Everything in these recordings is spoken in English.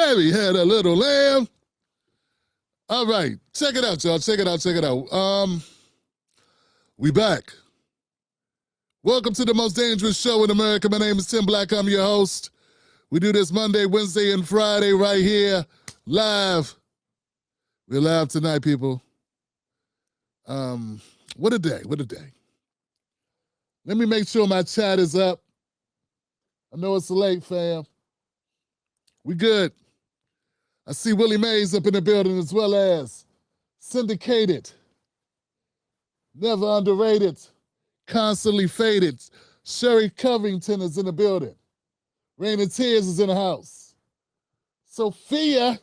Baby had a little lamb. All right, check it out, y'all. Check it out. We back. Welcome to the most dangerous show in America. My name is Tim Black. I'm your host. We do this Monday, Wednesday, and Friday right here, live. We're live tonight, people. What a day. Let me make sure my chat is up. I know it's late, fam. We good. I see Willie Mays up in the building, as well as Syndicated, Never Underrated, Constantly Faded. Sherry Covington is in the building. Rain of Tears is in the house. Sophia,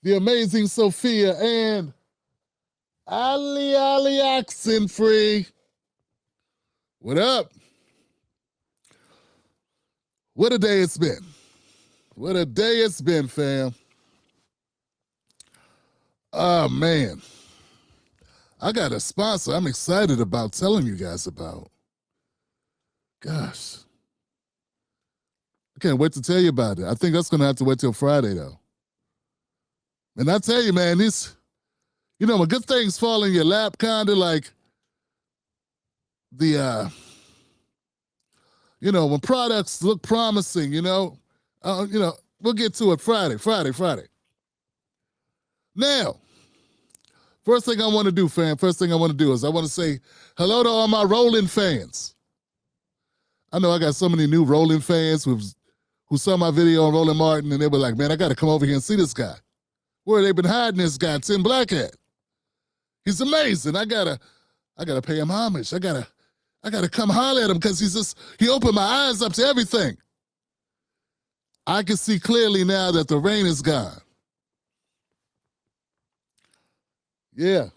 the amazing Sophia, and Ali Oxenfree. What up? What a day it's been. What a day it's been, fam. Oh, man. I got a sponsor I'm excited about telling you guys about. Gosh. I can't wait to tell you about it. I think that's going to have to wait till Friday, though. And I tell you, man, this, when good things fall in your lap, kind of like the, when products look promising, we'll get to it Friday. Now, first thing I want to do, fam, is I want to say hello to all my Rolling fans. I know I got so many new Rolling fans who saw my video on Roland Martin, and they were like, man, I got to come over here and see this guy. Where they've been hiding this guy, Tim Black at? He's amazing. I gotta pay him homage. I gotta come holler at him because he opened my eyes up to everything. I can see clearly now that the rain is gone. Yeah.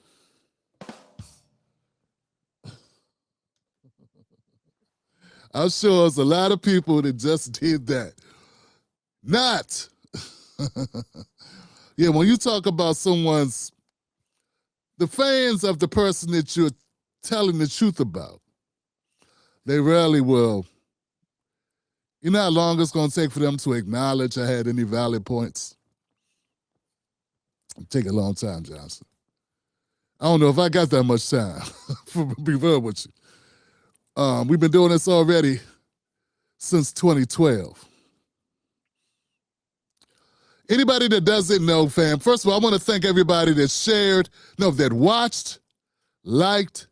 I'm sure there's a lot of people that just did that. Not. Yeah, when you talk about the fans of the person that you're telling the truth about, they rarely will. You know how long it's going to take for them to acknowledge I had any valid points? It'll take a long time, Johnson. I don't know if I got that much time, to be real with you. We've been doing this already since 2012. Anybody that doesn't know, fam, first of all, I want to thank everybody that watched, liked,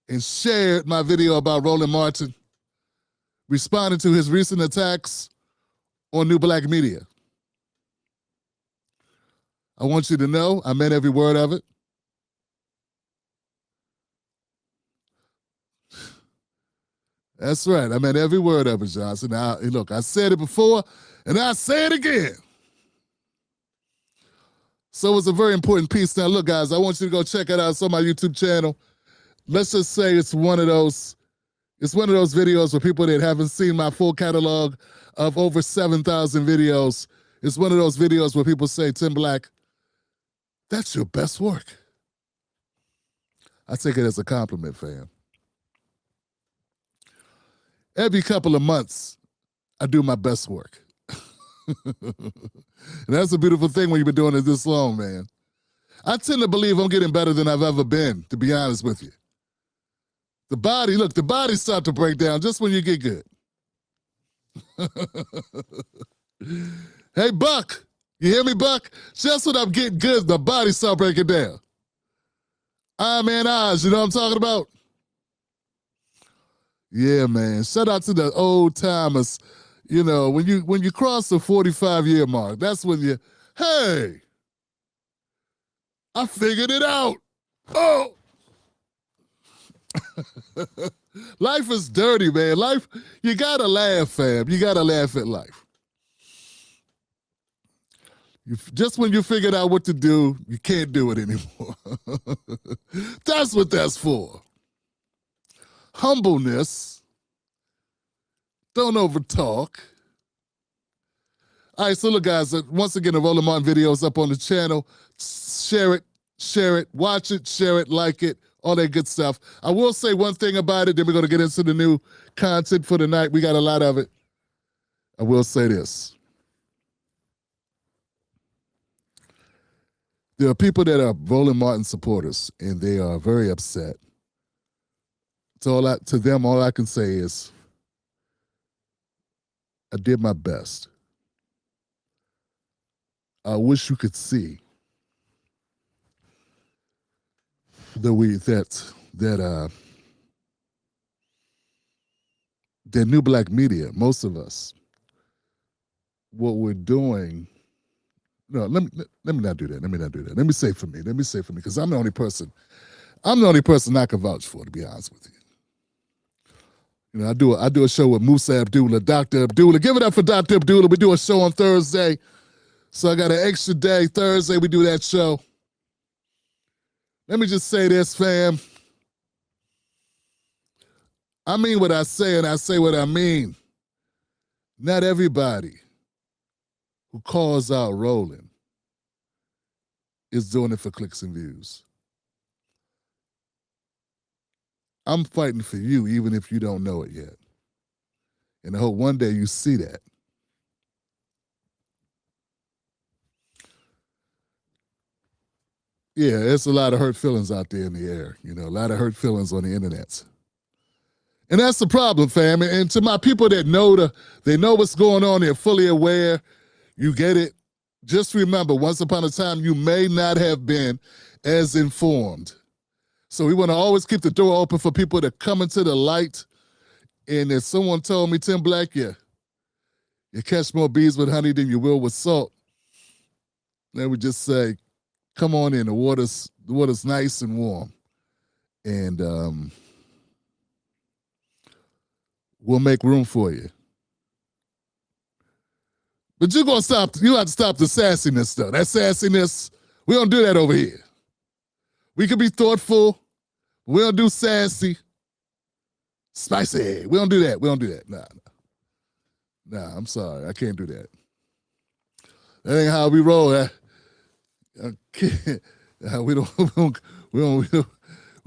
and shared my video about Roland Martin, responding to his recent attacks on New Black Media. I want you to know I meant every word of it. That's right. I meant every word of it, Johnson. Now, look, I said it before, and I say it again. So it's a very important piece. Now, look, guys, I want you to go check it out. It's on my YouTube channel. Let's just say it's one of those videos for people that haven't seen my full catalog of over 7,000 videos. It's one of those videos where people say, Tim Black, that's your best work. I take it as a compliment, fam. Every couple of months, I do my best work. And that's a beautiful thing when you've been doing it this long, man. I tend to believe I'm getting better than I've ever been, to be honest with you. The body starts to break down just when you get good. Hey, Buck, you hear me, Buck? Just when I'm getting good, the body starts breaking down. Man, eyes, you know what I'm talking about? Yeah, man. Shout out to the old timers. When you cross the 45-year mark, that's when hey, I figured it out. Oh. Life is dirty, man. Life, you gotta laugh, fam. You gotta laugh at life. Just when you figured out what to do, you can't do it anymore. That's what that's for. Humbleness. Don't overtalk. All right, so look, guys, once again, the Roland Martin video is up on the channel. Share it, watch it, share it, like it, all that good stuff. I will say one thing about it, then we're going to get into the new content for the night. We got a lot of it. I will say this. There are people that are Roland Martin supporters, and they are very upset. So to them, all I can say is, I did my best. I wish you could see that new black media, most of us, what we're doing. No, let me not do that. Let me not do that. Let me say for me, because I'm the only person I can vouch for, to be honest with you. You know, I do a show with Musa Abdullah, Dr. Abdullah. Give it up for Dr. Abdullah. We do a show on Thursday. So I got an extra day. Thursday, we do that show. Let me just say this, fam. I mean what I say, and I say what I mean. Not everybody who calls out Roland is doing it for clicks and views. I'm fighting for you, even if you don't know it yet. And I hope one day you see that. Yeah, there's a lot of hurt feelings out there in the air. You know, a lot of hurt feelings on the internet. And that's the problem, fam. And to my people that they know what's going on, they're fully aware, you get it. Just remember, once upon a time, you may not have been as informed. So we want to always keep the door open for people to come into the light. And if someone told me, Tim Black, you catch more bees with honey than you will with salt, then we just say, come on in. The water's nice and warm. And we'll make room for you. But you have to stop the sassiness, though. That sassiness, we don't do that over here. We can be thoughtful. We don't do sassy. Spicy. We don't do that. Nah, I'm sorry. I can't do that. That ain't how we roll. We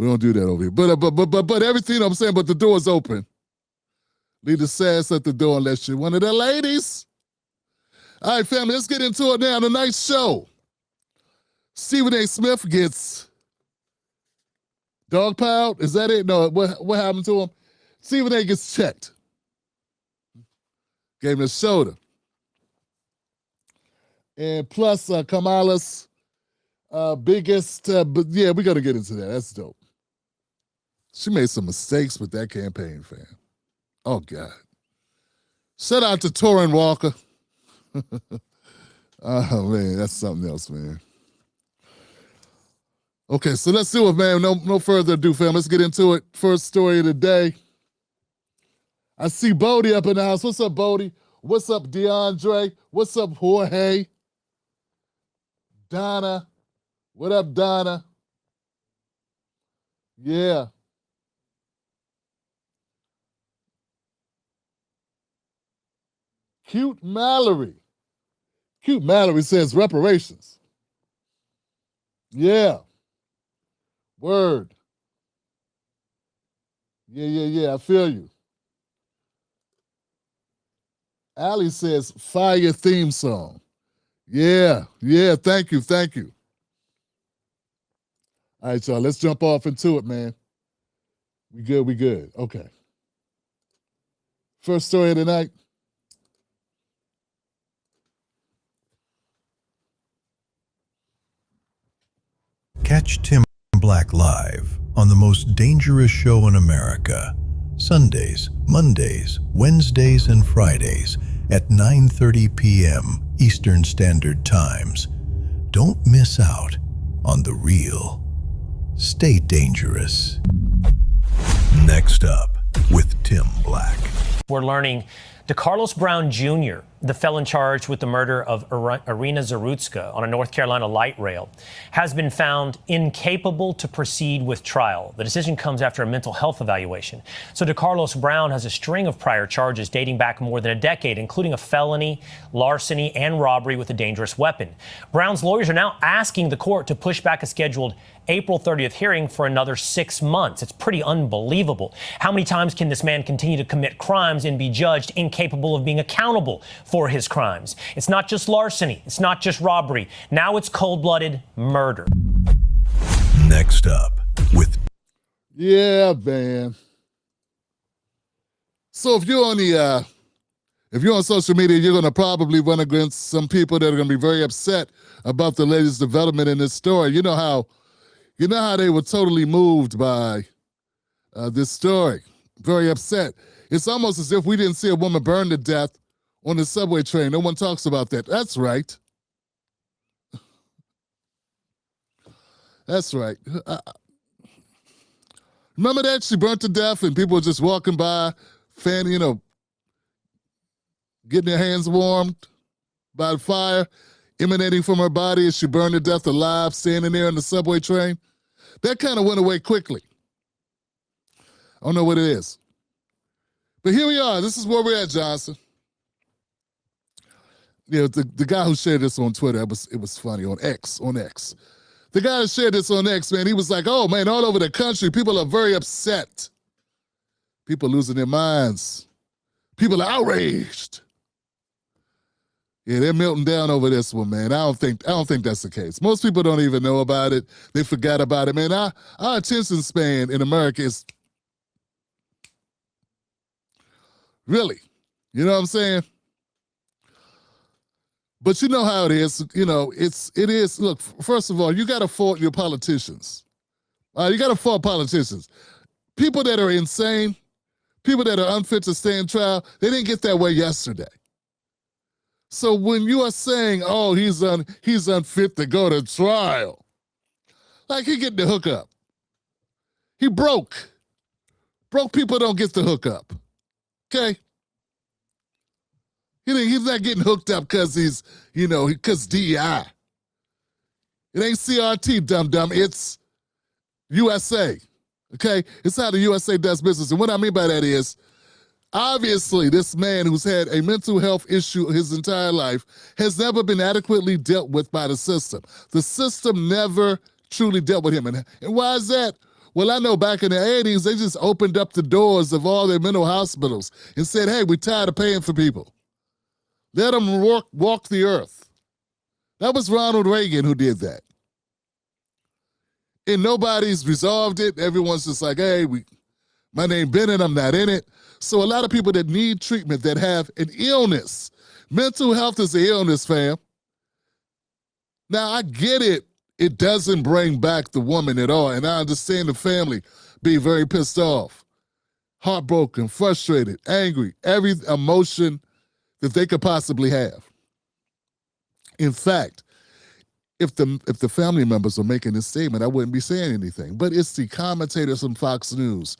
don't do that over here. But everything I'm saying, but the door's open. Leave the sass at the door unless you're one of the ladies. All right, family, let's get into it now. Tonight's show. Stephen A. Smith gets dogpiled. Is that it? No, what happened to him? Stephen A. gets checked. Gave him a shoulder. And plus Kamala's biggest, but yeah, we're going to get into that. That's dope. She made some mistakes with that campaign, fam. Oh, God. Shout out to Torrin Walker. Oh, man, that's something else, man. Okay, so let's do it, man. No further ado, fam. Let's get into it. First story of the day. I see Bodie up in the house. What's up, Bodie? What's up, DeAndre? What's up, Jorge? Donna. What up, Donna? Yeah. Cute Mallory. Cute Mallory says reparations. Yeah. Word. Yeah. I feel you. Allie says fire theme song. Yeah. Thank you. All right, y'all. Let's jump off into it, man. We good. Okay. First story of the night. Catch Tim Black live on the most dangerous show in America, Sundays, Mondays, Wednesdays, and Fridays at 9:30 p.m. Eastern Standard Times. Don't miss out on the real. Stay dangerous. Next up with Tim Black. We're learning DeCarlos Brown Jr., the felon charged with the murder of Irina Zarutska on a North Carolina light rail, has been found incapable to proceed with trial. The decision comes after a mental health evaluation. So DeCarlos Brown has a string of prior charges dating back more than a decade, including a felony, larceny, and robbery with a dangerous weapon. Brown's lawyers are now asking the court to push back a scheduled April 30th hearing for another 6 months. It's pretty unbelievable. How many times can this man continue to commit crimes and be judged incapable of being accountable for his crimes. It's not just larceny. It's not just robbery. Now it's cold-blooded murder. Next up, with Yeah, man. So if you're on social media, you're going to probably run against some people that are going to be very upset about the latest development in this story. You know how they were totally moved by this story, very upset. It's almost as if we didn't see a woman burned to death on the subway train. No one talks about that. That's right. That's right. Remember that? She burnt to death and people were just walking by, getting their hands warmed by the fire emanating from her body as she burned to death alive, standing there on the subway train. That kind of went away quickly. I don't know what it is. But here we are. This is where we're at, Johnson. The guy who shared this on Twitter, it was funny, on X. The guy who shared this on X, man, he was like, oh, man, all over the country, people are very upset. People losing their minds. People are outraged. Yeah, they're melting down over this one, man. I don't think that's the case. Most people don't even know about it. They forgot about it, man. Our attention span in America is really, you know what I'm saying? But you know how it is. It is. Look, first of all, you got to fault your politicians. You got to fault politicians. People that are insane, people that are unfit to stand trial, they didn't get that way yesterday. So when you are saying, oh, he's unfit to go to trial, like he getting the hookup. He broke. Broke people don't get the hookup. Okay? He's not getting hooked up because because DEI. It ain't CRT, dum-dum. It's USA. Okay? It's how the USA does business. And what I mean by that is, obviously, this man who's had a mental health issue his entire life has never been adequately dealt with by the system. The system never truly dealt with him. And why is that? Well, I know back in the 80s, they just opened up the doors of all their mental hospitals and said, hey, we're tired of paying for people. Let them walk the earth. That was Ronald Reagan who did that. And nobody's resolved it. Everyone's just like, hey, my name Bennett, I'm not in it. So a lot of people that need treatment that have an illness. Mental health is an illness, fam. Now, I get it. It doesn't bring back the woman at all. And I understand the family being very pissed off, heartbroken, frustrated, angry, every emotion that they could possibly have. In fact, if the family members were making this statement, I wouldn't be saying anything. But it's the commentators from Fox News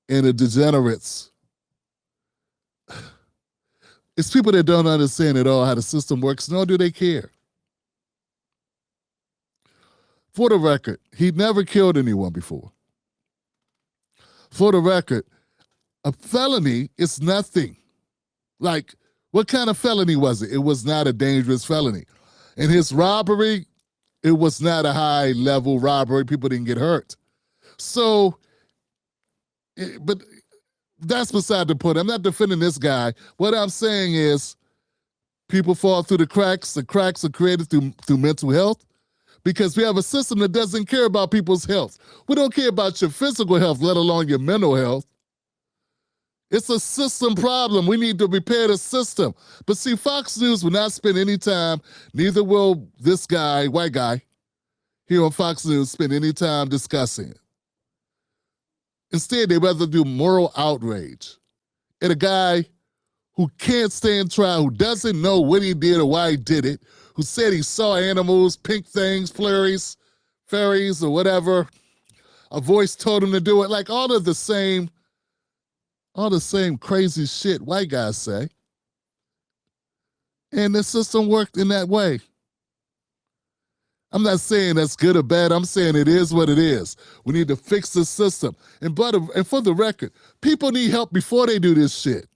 and the degenerates. It's people that don't understand at all how the system works, nor do they care. For the record, he'd never killed anyone before. For the record, a felony is nothing. Like, what kind of felony was it? It was not a dangerous felony. And his robbery, it was not a high-level robbery. People didn't get hurt. So, but that's beside the point. I'm not defending this guy. What I'm saying is people fall through the cracks. The cracks are created through mental health because we have a system that doesn't care about people's health. We don't care about your physical health, let alone your mental health. It's a system problem. We need to repair the system. But see, Fox News will not spend any time, neither will this guy, white guy, here on Fox News, spend any time discussing it. Instead, they rather do moral outrage at a guy who can't stand trial, who doesn't know what he did or why he did it, who said he saw animals, pink things, fairies, or whatever. A voice told him to do it. Like all the same crazy shit white guys say. And the system worked in that way. I'm not saying that's good or bad. I'm saying it is what it is. We need to fix the system. And for the record, people need help before they do this shit.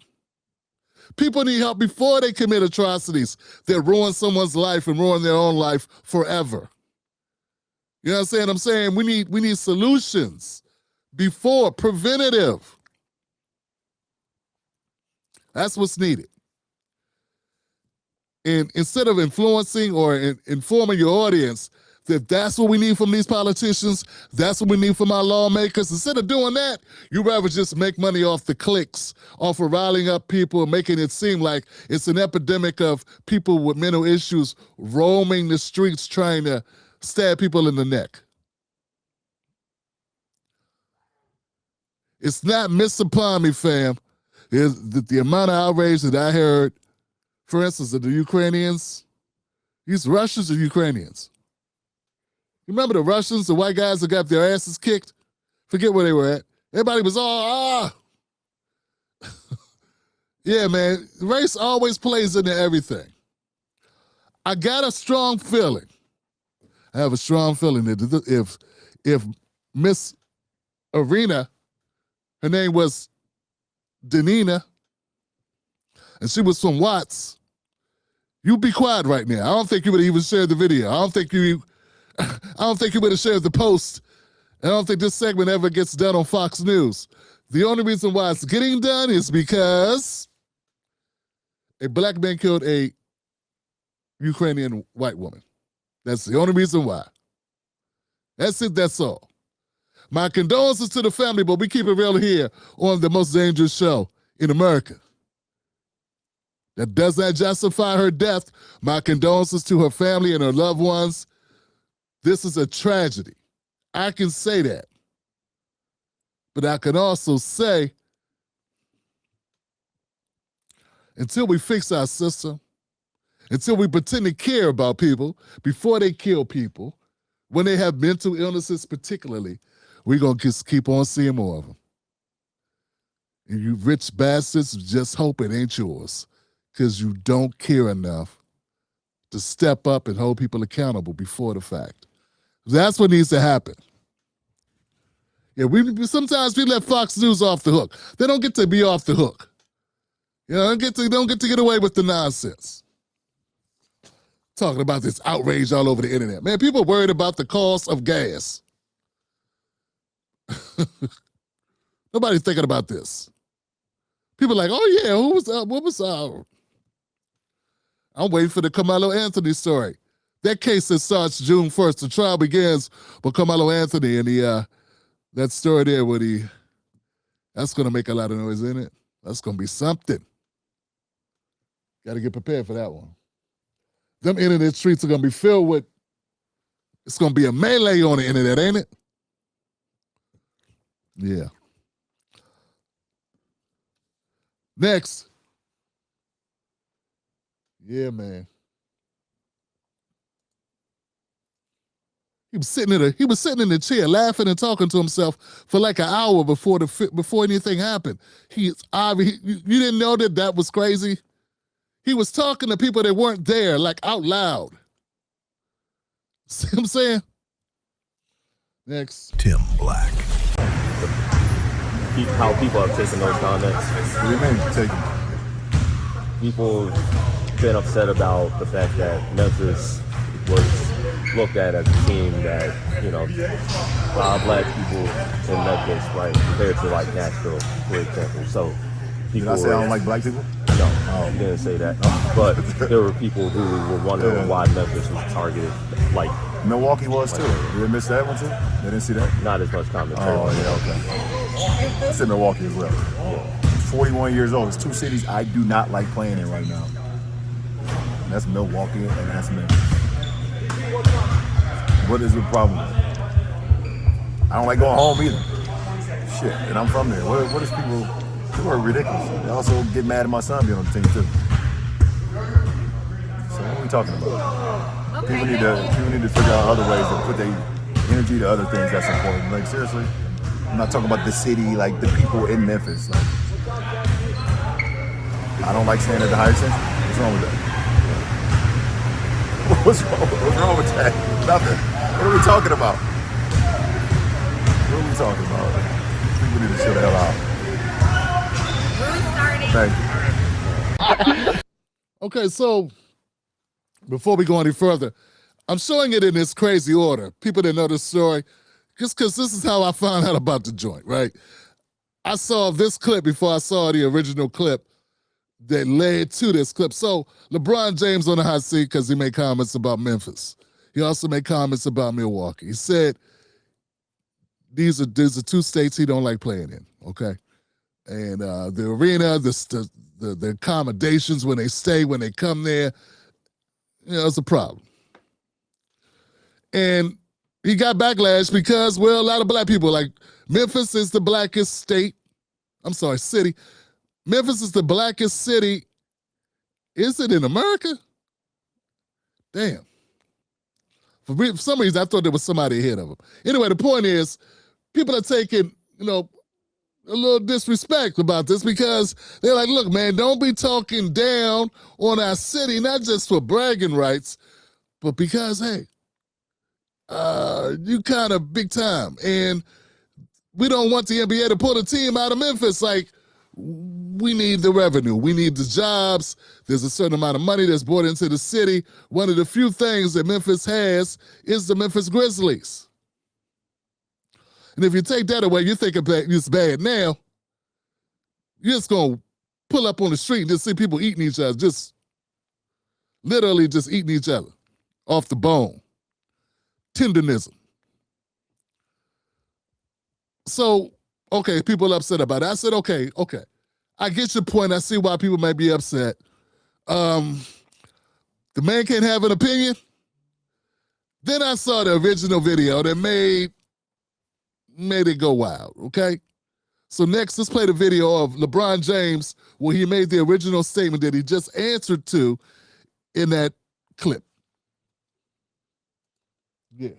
People need help before they commit atrocities that ruin someone's life and ruin their own life forever. You know what I'm saying? I'm saying we need solutions before, preventative. That's what's needed. And instead of influencing or informing your audience that that's what we need from these politicians, that's what we need from our lawmakers, instead of doing that, you rather just make money off the clicks, off of riling up people and making it seem like it's an epidemic of people with mental issues roaming the streets trying to stab people in the neck. It's not missed upon me, fam. Is the amount of outrage that I heard, for instance, of the Ukrainians, these Russians or Ukrainians. You remember the Russians, the white guys that got their asses kicked? Forget where they were at. Everybody was all, Yeah, man, race always plays into everything. I got a strong feeling. I have a strong feeling that if Miss Arena, her name was Danina, and she was from Watts, you'd be quiet right now. I don't think you would have even shared the video. I don't think you would have shared the post. I don't think this segment ever gets done on Fox News. The only reason why it's getting done is because a black man killed a Ukrainian white woman. That's the only reason why. That's it, that's all. My condolences to the family, but we keep it real here on the most dangerous show in America. That does not justify her death. My condolences to her family and her loved ones. This is a tragedy. I can say that. But I can also say, until we fix our system, until we pretend to care about people before they kill people, when they have mental illnesses particularly, we're going to just keep on seeing more of them. And you rich bastards, just hope it ain't yours, because you don't care enough to step up and hold people accountable before the fact. That's what needs to happen. Yeah, sometimes we let Fox News off the hook. They don't get to be off the hook. You know, don't get to get away with the nonsense. Talking about this outrage all over the internet. Man, people are worried about the cost of gas. Nobody's thinking about this. People are like, oh yeah, what was I'm waiting for the Kamala Anthony story. That case that starts June 1st. The trial begins with Kamala Anthony and that story there where that's going to make a lot of noise, isn't it? That's going to be something. Got to get prepared for that one. Them internet streets are going to be filled with, it's going to be a melee on the internet, ain't it? Yeah. Next. Yeah, man. He was sitting in the chair laughing and talking to himself for like an hour before anything happened. You didn't know that was crazy? He was talking to people that weren't there, like out loud. See what I'm saying? Next. Tim Black. How people have taken those comments. What do you mean, taking? People have been upset about the fact that Memphis was looked at as a team that, a lot of black people in Memphis, right, compared to like Nashville, for example. So people. Did I say I don't like black people? No, you didn't say that. But there were people who were wondering why Memphis was targeted, like Milwaukee was too. Did they miss that one too? They didn't see that? not as much commentary. Oh yeah, okay. I said Milwaukee as well. Yeah. 41 years old. It's two cities I do not like playing in right now. And that's Milwaukee and that's Memphis. What is the problem? I don't like going home either. Shit, and I'm from there. What is people are ridiculous. They also get mad at my son being on the team too. So what are we talking about? Okay, People need to figure out other ways to put their energy to other things that's important. Like seriously, I'm not talking about the city, like the people in Memphis. Like, I don't like staying at the Hyatt Central. What's wrong with that? What's wrong with that? Nothing. What are we talking about? What are we talking about? People need to chill the hell out. Thank you. Okay, so before we go any further, I'm showing it in this crazy order. People that know this story, just because this is how I found out about the joint, right? I saw this clip before I saw the original clip that led to this clip. So LeBron James on the hot seat because he made comments about Memphis. He also made comments about Milwaukee. He said these are two states he don't like playing in, okay? And the arena, the accommodations when they stay, when they come there, it's a problem. And he got backlash because, well, a lot of black people, like Memphis is the blackest city. Memphis is the blackest city. Is it in America? Damn. For some reason, I thought there was somebody ahead of him. Anyway, the point is, people are taking, a little disrespect about this because they're like, look, man, don't be talking down on our city, not just for bragging rights, but because, hey, you kind of big time. And we don't want the NBA to pull the team out of Memphis. Like, we need the revenue. We need the jobs. There's a certain amount of money that's brought into the city. One of the few things that Memphis has is the Memphis Grizzlies. And if you take that away, you think it's bad now, you're just going to pull up on the street and just see people eating each other, just literally just eating each other off the bone. Tenderism. So, okay, people are upset about it. I said, okay. I get your point. I see why people might be upset. The man can't have an opinion. Then I saw the original video that made it go wild, okay? So next, let's play the video of LeBron James where he made the original statement that he just answered to in that clip. Yeah.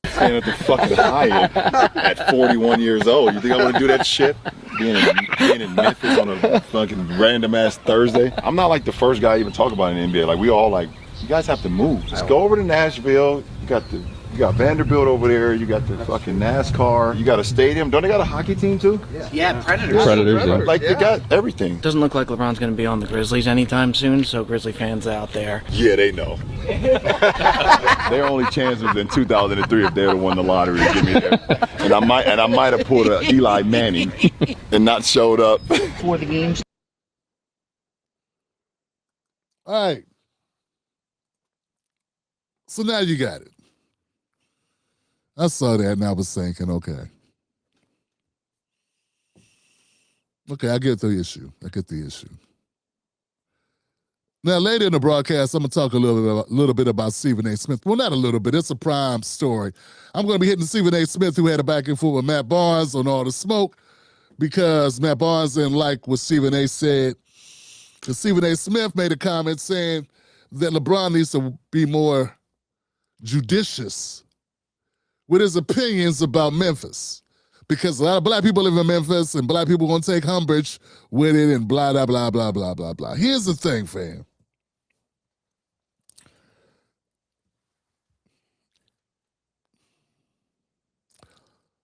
Staying at the fucking Hyatt at 41 years old. You think I want to do that shit? Being in Memphis on a fucking random ass Thursday. I'm not like the first guy to even talk about it in the NBA. Like, we all like, you guys have to move. Just go over to Nashville. You got Vanderbilt over there. You got the fucking NASCAR. You got a stadium. Don't they got a hockey team too? Yeah, Predators. Yeah. Like, they got everything. Doesn't look like LeBron's going to be on the Grizzlies anytime soon, so Grizzly fans out there. Yeah, they know. Their only chance was in 2003 if they would have won the lottery to get me there. And I might have pulled a Eli Manning and not showed up. For the games. All right. So now you got it. I saw that and I was thinking, okay, I get the issue. Now, later in the broadcast, I'm going to talk a little bit about Stephen A. Smith. Well, not a little bit. It's a prime story. I'm going to be hitting Stephen A. Smith, who had a back and forth with Matt Barnes on all the smoke, because Matt Barnes didn't like what Stephen A. said. Because Stephen A. Smith made a comment saying that LeBron needs to be more judicious with his opinions about Memphis, because a lot of black people live in Memphis and black people going to take umbrage with it and blah, blah, blah, blah, blah, blah, blah. Here's the thing, fam.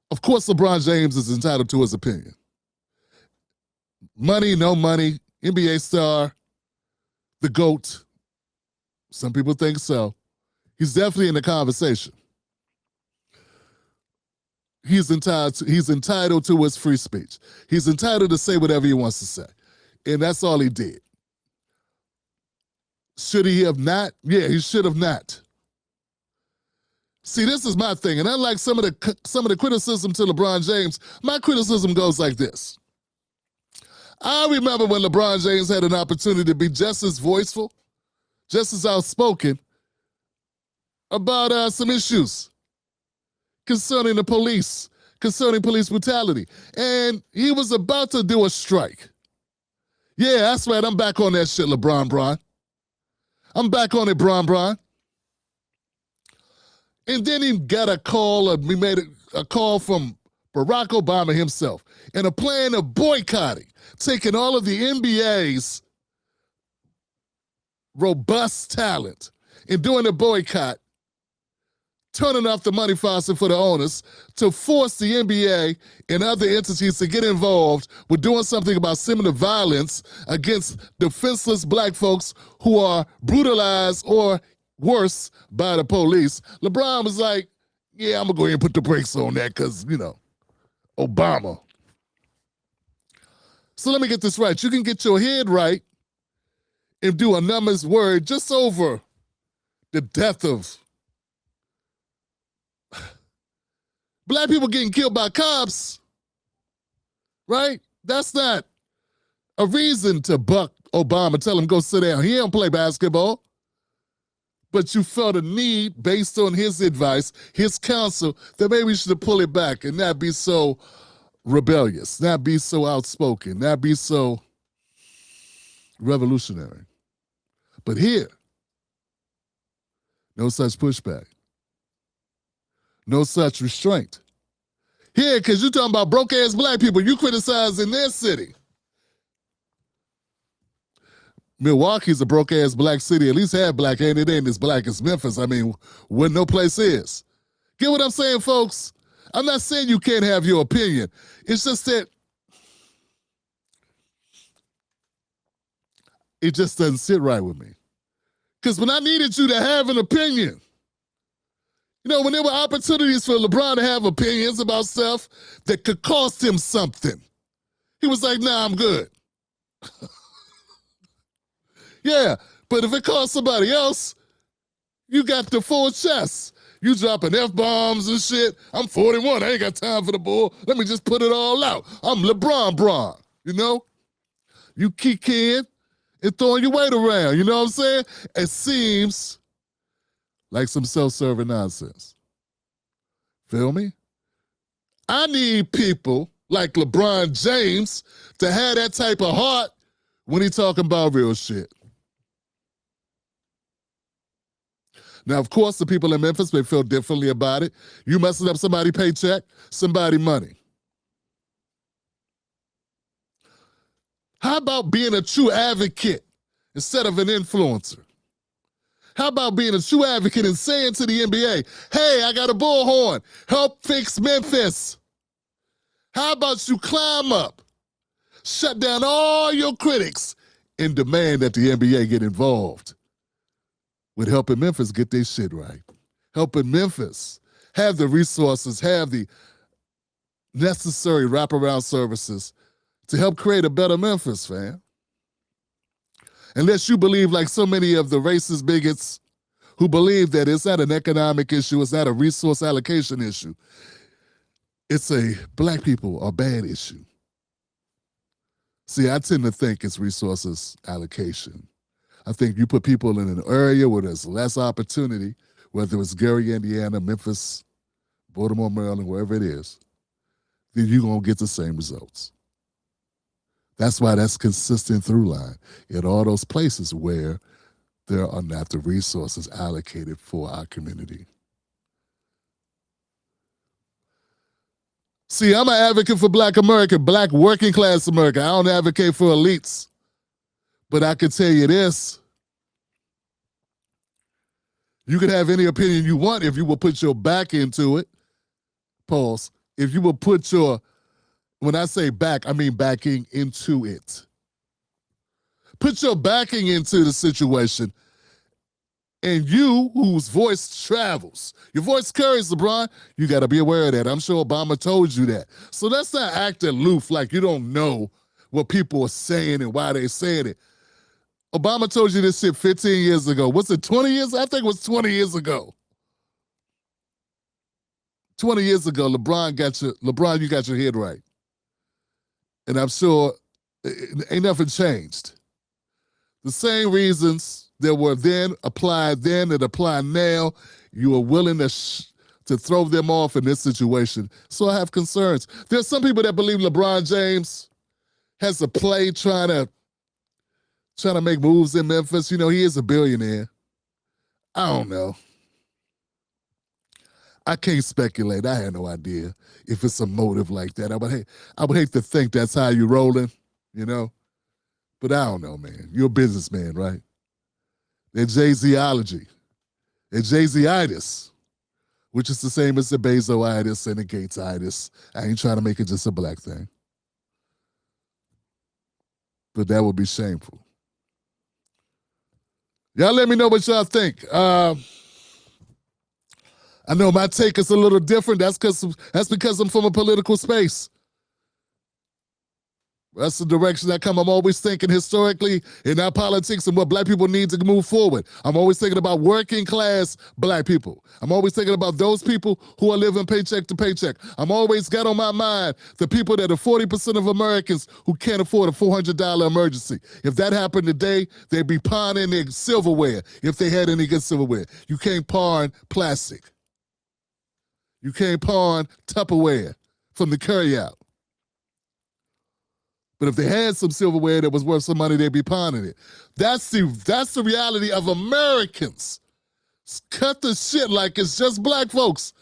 Of course, LeBron James is entitled to his opinion. Money, no money, NBA star, the GOAT. Some people think so. He's definitely in the conversation. He's entitled to his free speech. He's entitled to say whatever he wants to say. And that's all he did. Should he have not? Yeah, he should have not. See, this is my thing. And unlike some of the criticism to LeBron James, my criticism goes like this. I remember when LeBron James had an opportunity to be just as voiceful, just as outspoken about some issues concerning the police, concerning police brutality. And he was about to do a strike. Yeah, that's right. I'm back on that shit, LeBron. I'm back on it, Bron. And then he got a call, he made a call from Barack Obama himself, and a plan of boycotting, taking all of the NBA's robust talent and doing a boycott, turning off the money faucet for the owners to force the NBA and other entities to get involved with doing something about similar violence against defenseless black folks who are brutalized or worse by the police. LeBron was like, yeah, I'm going to go ahead and put the brakes on that because, Obama. So let me get this right. You can get your head right and do a numbers word just over the death of black people getting killed by cops, right? That's not a reason to buck Obama, tell him go sit down. He don't play basketball. But you felt a need based on his advice, his counsel, that maybe you should pull it back and not be so rebellious, not be so outspoken, not be so revolutionary. But here, no such pushback. No such restraint. Here, because you're talking about broke-ass black people, you criticize in their city. Milwaukee's a broke-ass black city, at least half black, and it ain't as black as Memphis. I mean, where no place is. Get what I'm saying, folks? I'm not saying you can't have your opinion. It's just that it just doesn't sit right with me. Because when I needed you to have an opinion, you know, when there were opportunities for LeBron to have opinions about stuff that could cost him something, he was like, nah, I'm good. Yeah, but if it costs somebody else, you got the full chest. You dropping F-bombs and shit. I'm 41, I ain't got time for the bull. Let me just put it all out. I'm LeBron, you know? You kicking and throwing your weight around, you know what I'm saying? It seems like some self-serving nonsense. Feel me? I need people like LeBron James to have that type of heart when he talking about real shit. Now, of course, the people in Memphis may feel differently about it. You messing up somebody's paycheck, somebody's money. How about being a true advocate instead of an influencer? How about being a true advocate and saying to the NBA, hey, I got a bullhorn, help fix Memphis. How about you climb up, shut down all your critics, and demand that the NBA get involved with helping Memphis get their shit right. Helping Memphis have the resources, have the necessary wraparound services to help create a better Memphis, fam. Unless you believe, like so many of the racist bigots who believe that it's not an economic issue, it's not a resource allocation issue, it's a black people are bad issue. See, I tend to think it's resources allocation. I think you put people in an area where there's less opportunity, whether it's Gary, Indiana, Memphis, Baltimore, Maryland, wherever it is, then you're going to get the same results. That's why that's consistent through line in all those places where there are not the resources allocated for our community. See, I'm an advocate for black America, black working class America. I don't advocate for elites. But I can tell you this, you can have any opinion you want if you will put your back into it. Pause. If you will put your, when I say back, I mean backing into it. Put your backing into the situation, and you, whose voice travels, your voice carries, LeBron, you got to be aware of that. I'm sure Obama told you that. So let's not act aloof like you don't know what people are saying and why they're saying it. Obama told you this shit 15 years ago. What's it, 20 years? I think it was 20 years ago. 20 years ago, LeBron, you got your head right. And I'm sure ain't nothing changed. The same reasons that were then applied then that apply now, you are willing to throw them off in this situation. So I have concerns. There's some people that believe LeBron James has a play trying to make moves in Memphis. You know, he is a billionaire. I don't know. I can't speculate. I had no idea if it's a motive like that. I would hate to think that's how you're rolling, you know? But I don't know, man. You're a businessman, right? That Jay-Z-ology. That Jay-Z-itis, which is the same as the Bezos-itis and the Gates-itis. I ain't trying to make it just a black thing. But that would be shameful. Y'all let me know what y'all think. I know my take is a little different. That's because I'm from a political space. That's the direction I'm always thinking historically in our politics and what black people need to move forward. I'm always thinking about working class black people. I'm always thinking about those people who are living paycheck to paycheck. I'm always got on my mind the people that are 40% of Americans who can't afford a $400 emergency. If that happened today, they'd be pawning their silverware if they had any good silverware. You can't pawn plastic. You can't pawn Tupperware from the carryout. But if they had some silverware that was worth some money, they'd be pawning it. That's the reality of Americans. Cut the shit like it's just black folks.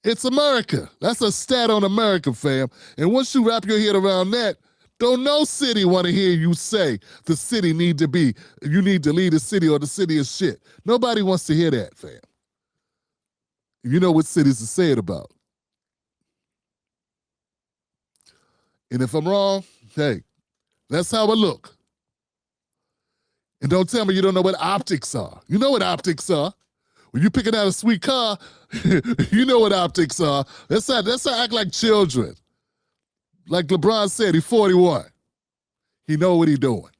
It's America. That's a stat on America, fam. And once you wrap your head around that, don't no city want to hear you say the city you need to lead the city or the city is shit. Nobody wants to hear that, fam. You know what cities to say it about. And if I'm wrong, hey, that's how I look. And don't tell me you don't know what optics are. You know what optics are. When you're picking out a sweet car, you know what optics are. Let's not act like children. Like LeBron said, he's 41. He know what he's doing.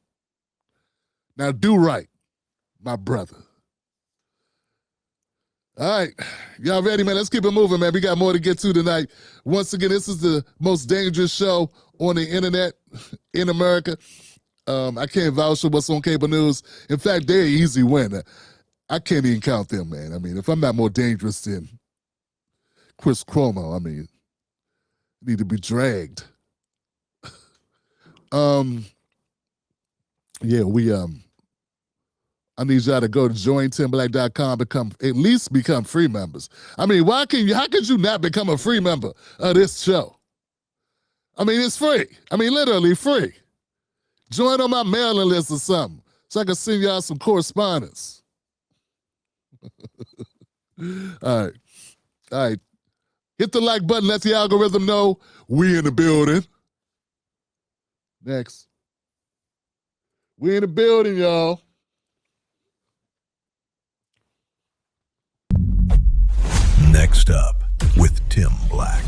Now do right, my brother. All right, y'all ready, man? Let's keep it moving, man. We got more to get to tonight. Once again, this is the most dangerous show on the internet in America. I can't vouch for what's on cable news. In fact, they're an easy win. I can't even count them, man. I mean, if I'm not more dangerous than Chris Cuomo, I mean, I need to be dragged. I need y'all to go to jointimblack.com, at least become free members. I mean, how could you not become a free member of this show? I mean, it's free. I mean, literally free. Join on my mailing list or something so I can send y'all some correspondence. All right. Hit the like button, let the algorithm know we in the building. Next. We in the building, y'all. Next up with Tim Black.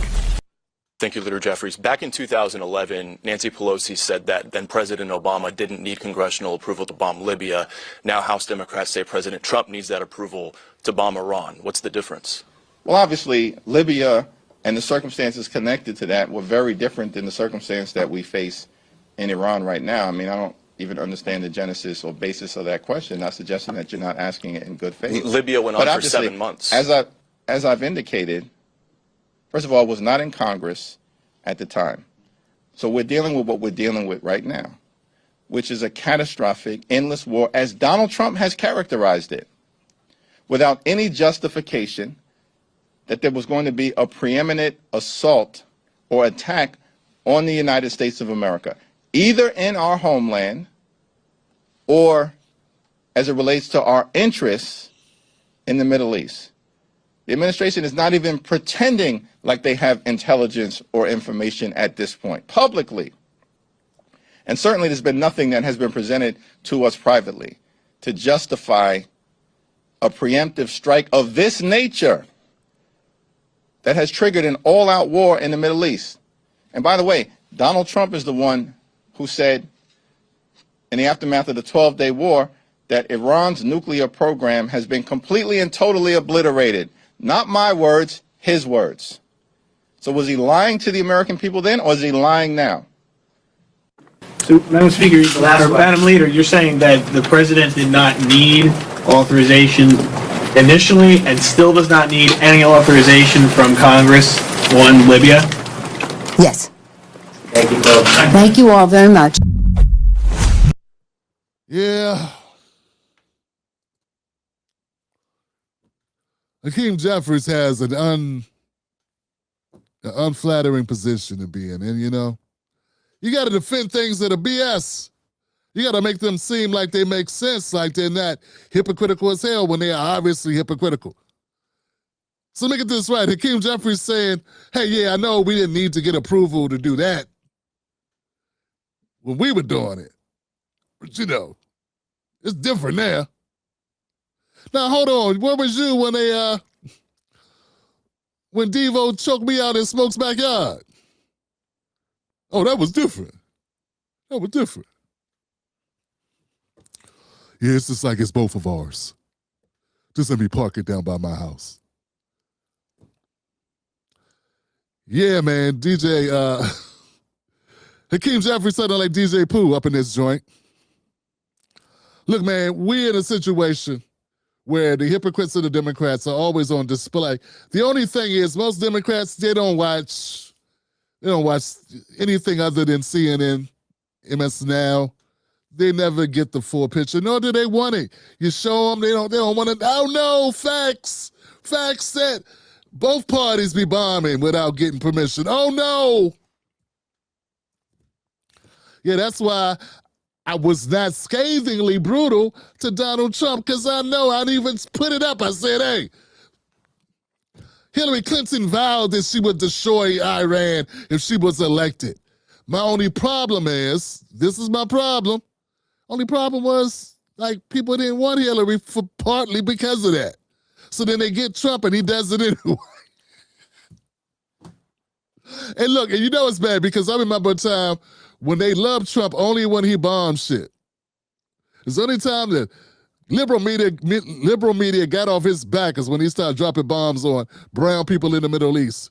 Thank you, Leader Jeffries. Back in 2011, Nancy Pelosi said that then President Obama didn't need congressional approval to bomb Libya. Now House Democrats say President Trump needs that approval to bomb Iran. What's the difference? Well, obviously, Libya and the circumstances connected to that were very different than the circumstance that we face in Iran right now. I mean, I don't even understand the genesis or basis of that question, not suggesting that you're not asking it in good faith. Libya went on for 7 months. As I've indicated, first of all, I was not in Congress at the time. So we're dealing with what we're dealing with right now, which is a catastrophic, endless war, as Donald Trump has characterized it, without any justification that there was going to be a preeminent assault or attack on the United States of America, either in our homeland or as it relates to our interests in the Middle East. The administration is not even pretending like they have intelligence or information at this point, publicly. And certainly there's been nothing that has been presented to us privately to justify a preemptive strike of this nature that has triggered an all-out war in the Middle East. And by the way, Donald Trump is the one who said in the aftermath of the 12-day war that Iran's nuclear program has been completely and totally obliterated. Not my words, his words. So was he lying to the American people then, or is he lying now? So, Madam Speaker, Madam Leader, you're saying that the president did not need authorization initially and still does not need any authorization from Congress on Libya? Yes. Thank you both. Thank you all very much. Yeah. Hakeem Jeffries has an unflattering position to be in. And, you know, you got to defend things that are BS. You got to make them seem like they make sense, like they're not hypocritical as hell when they are obviously hypocritical. So look at this right. Hakeem Jeffries saying, hey, yeah, I know we didn't need to get approval to do that when we were doing it. But, you know, it's different now. Now, hold on. Where was you when Devo choked me out in Smoke's backyard? Oh, that was different. That was different. Yeah, it's just like it's both of ours. Just let me park it down by my house. Yeah, man, DJ, Hakeem Jeffrey sounded like DJ Pooh up in this joint. Look, man, we're in a situation where the hypocrites of the Democrats are always on display. The only thing is, most Democrats, they don't watch anything other than CNN, MS Now. They never get the full picture, nor do they want it. You show them, they don't want to. Oh no, facts that both parties be bombing without getting permission. Oh no. Yeah, that's why I was not scathingly brutal to Donald Trump, because I know I'd even put it up. I said, hey, Hillary Clinton vowed that she would destroy Iran if she was elected. My only problem is, this is my problem, only problem was, like, people didn't want Hillary for partly because of that. So then they get Trump and he does it anyway. And look, and you know it's bad because I remember a time when they loved Trump only when he bombed shit. It's the only time that liberal media got off his back is when he started dropping bombs on brown people in the Middle East.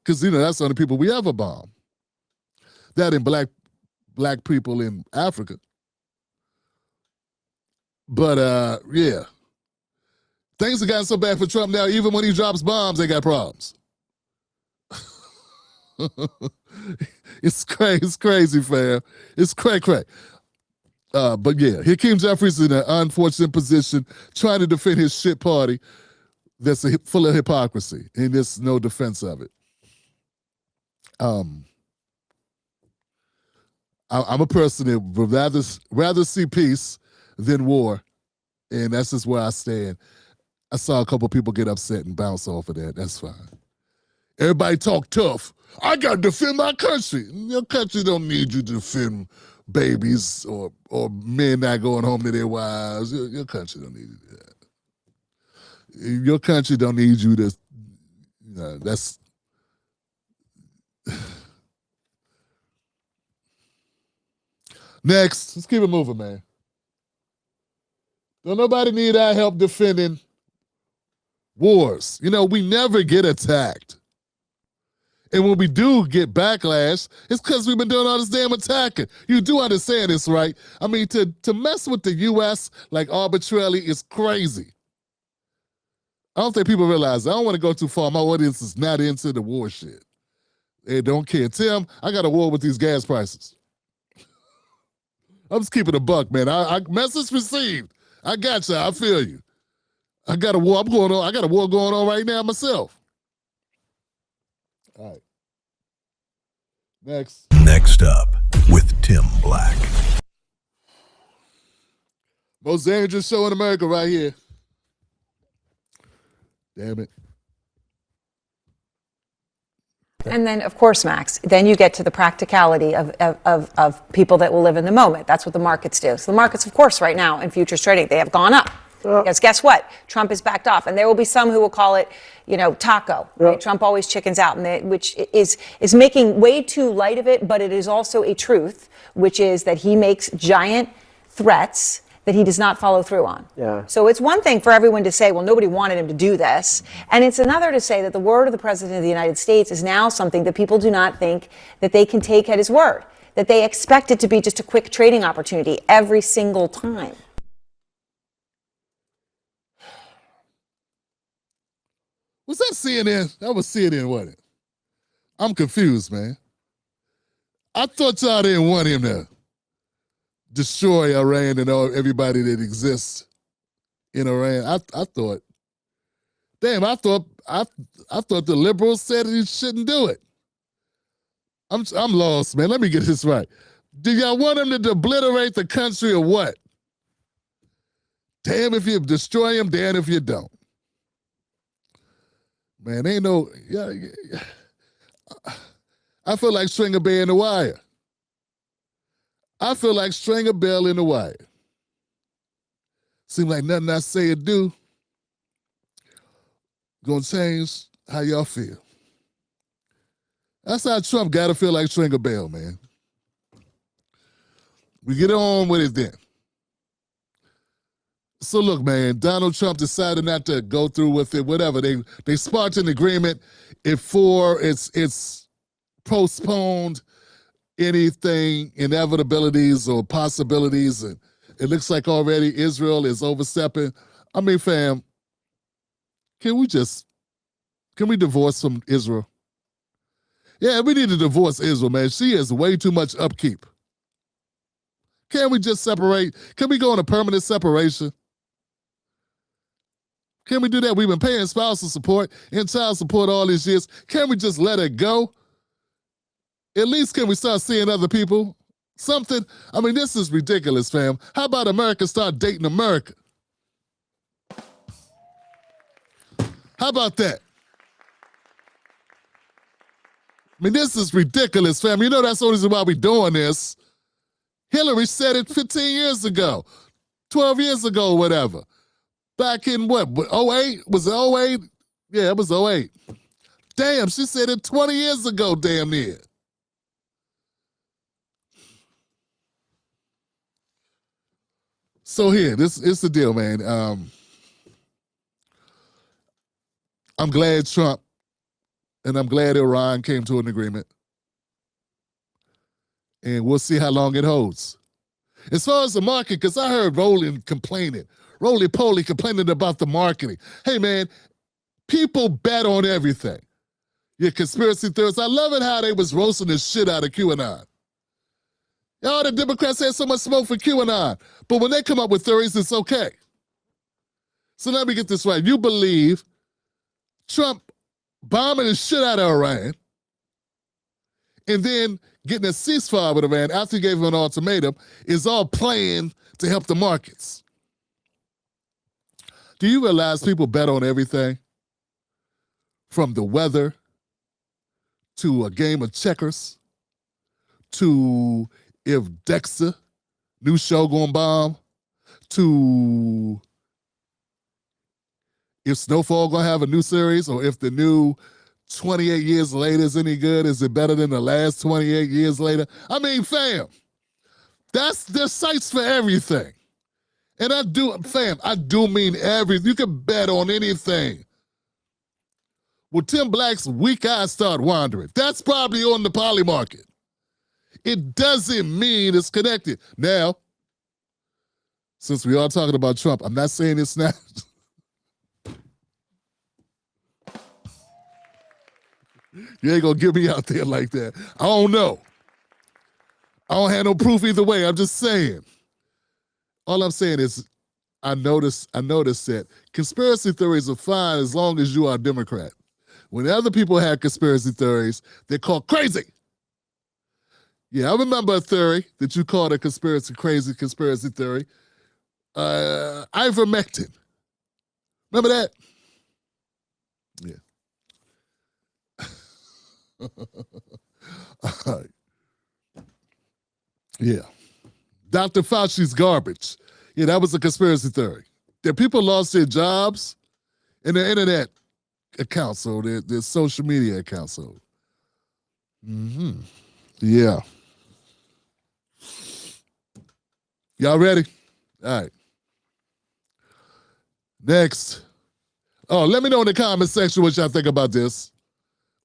Because, that's the only people we ever bomb. That and black people in Africa. But, yeah. Things have gotten so bad for Trump now, even when he drops bombs, they got problems. It's crazy, fam. It's cray. But yeah, Hakeem Jeffries in an unfortunate position trying to defend his shit party that's full of hypocrisy, and there's no defense of it. I'm a person that would rather see peace than war, and that's just where I stand. I saw a couple people get upset and bounce off of that. That's fine. Everybody talk tough. I got to defend my country. Your country don't need you to defend babies or men not going home to their wives. Your country don't need that. Your country don't need you to, that's... Next, let's keep it moving, man. Don't nobody need our help defending wars. We never get attacked. And when we do get backlash, it's because we've been doing all this damn attacking. You do understand this, right? I mean, to mess with the U.S. like arbitrarily is crazy. I don't think people realize. I don't want to go too far. My audience is not into the war shit. They don't care. Tim, I got a war with these gas prices. I'm just keeping a buck, man. I message received. I got you. I feel you. I got a war. I got a war going on right now myself. All right. Next up with Tim Black. Most dangerous show in America right here. Damn it. And then, of course, Max, then you get to the practicality of people that will live in the moment. That's what the markets do. So the markets, of course, right now in futures trading, they have gone up. Because guess what? Trump is backed off. And there will be some who will call it, taco. Right? Trump always chickens out, which is making way too light of it. But it is also a truth, which is that he makes giant threats that he does not follow through on. Yeah. So it's one thing for everyone to say, well, nobody wanted him to do this. And it's another to say that the word of the President of the United States is now something that people do not think that they can take at his word, that they expect it to be just a quick trading opportunity every single time. Was that CNN? That was CNN, wasn't it? I'm confused, man. I thought y'all didn't want him to destroy Iran and everybody that exists in Iran. I thought the liberals said he shouldn't do it. I'm lost, man. Let me get this right. Do y'all want him to obliterate the country or what? Damn if you destroy him, damn if you don't. Man, ain't no... Yeah. I feel like string a bear in the wire. I feel like string a bell in the wire. Seem like nothing I say or do gonna change how y'all feel. That's how Trump got to feel like Stringer Bell, man. We get on with it then. So look, man, Donald Trump decided not to go through with it, whatever. They sparked an agreement. It's postponed anything, inevitabilities or possibilities, and it looks like already Israel is overstepping. I mean, fam, can we divorce from Israel? Yeah, we need to divorce Israel, man. She has way too much upkeep. Can't we just separate? Can we go on a permanent separation? Can we do that? We've been paying spousal support and child support all these years. Can't we just let it go? At least can we start seeing other people? Something. I mean, this is ridiculous, fam. How about America start dating America? How about that? I mean, this is ridiculous, fam. You know that's the only reason why we're doing this. Hillary said it 15 years ago, 12 years ago, whatever. Back in what, 08? Was it 08? Yeah, it was 08. Damn, she said it 20 years ago, damn near. So here, this is the deal, man. I'm glad Trump and I'm glad Iran came to an agreement. And we'll see how long it holds. As far as the market, because I heard Roly-Poly complaining about the marketing. Hey, man, people bet on everything. Your conspiracy theorists, I love it how they was roasting the shit out of QAnon. All the Democrats had so much smoke for QAnon. But when they come up with theories, it's okay. So let me get this right. You believe Trump bombing the shit out of Iran and then getting a ceasefire with Iran after he gave him an ultimatum is all playing to help the markets. Do you realize people bet on everything? From the weather to a game of checkers to if Dexter, new show going bomb, to if Snowfall gonna have a new series, or if the new 28 years later is any good. Is it better than the last 28 years later? I mean, fam, there's sites for everything. And I do mean everything. You can bet on anything. Well, Tim Black's weak eyes start wandering. That's probably on the poly market. It doesn't mean it's connected. Now, since we are talking about Trump, I'm not saying it's not. You ain't gonna get me out there like that. I don't know. I don't have no proof either way. I'm just saying. All I'm saying is I noticed that conspiracy theories are fine as long as you are a Democrat. When other people have conspiracy theories, they're called crazy. Yeah, I remember a theory that you called a crazy conspiracy theory. Ivermectin. Remember that? Yeah. All right. Yeah. Dr. Fauci's garbage. Yeah, that was a conspiracy theory. That people lost their jobs and their internet accounts, so their social media accounts. So. Yeah. Y'all ready? All right. Next. Oh, let me know in the comment section what y'all think about this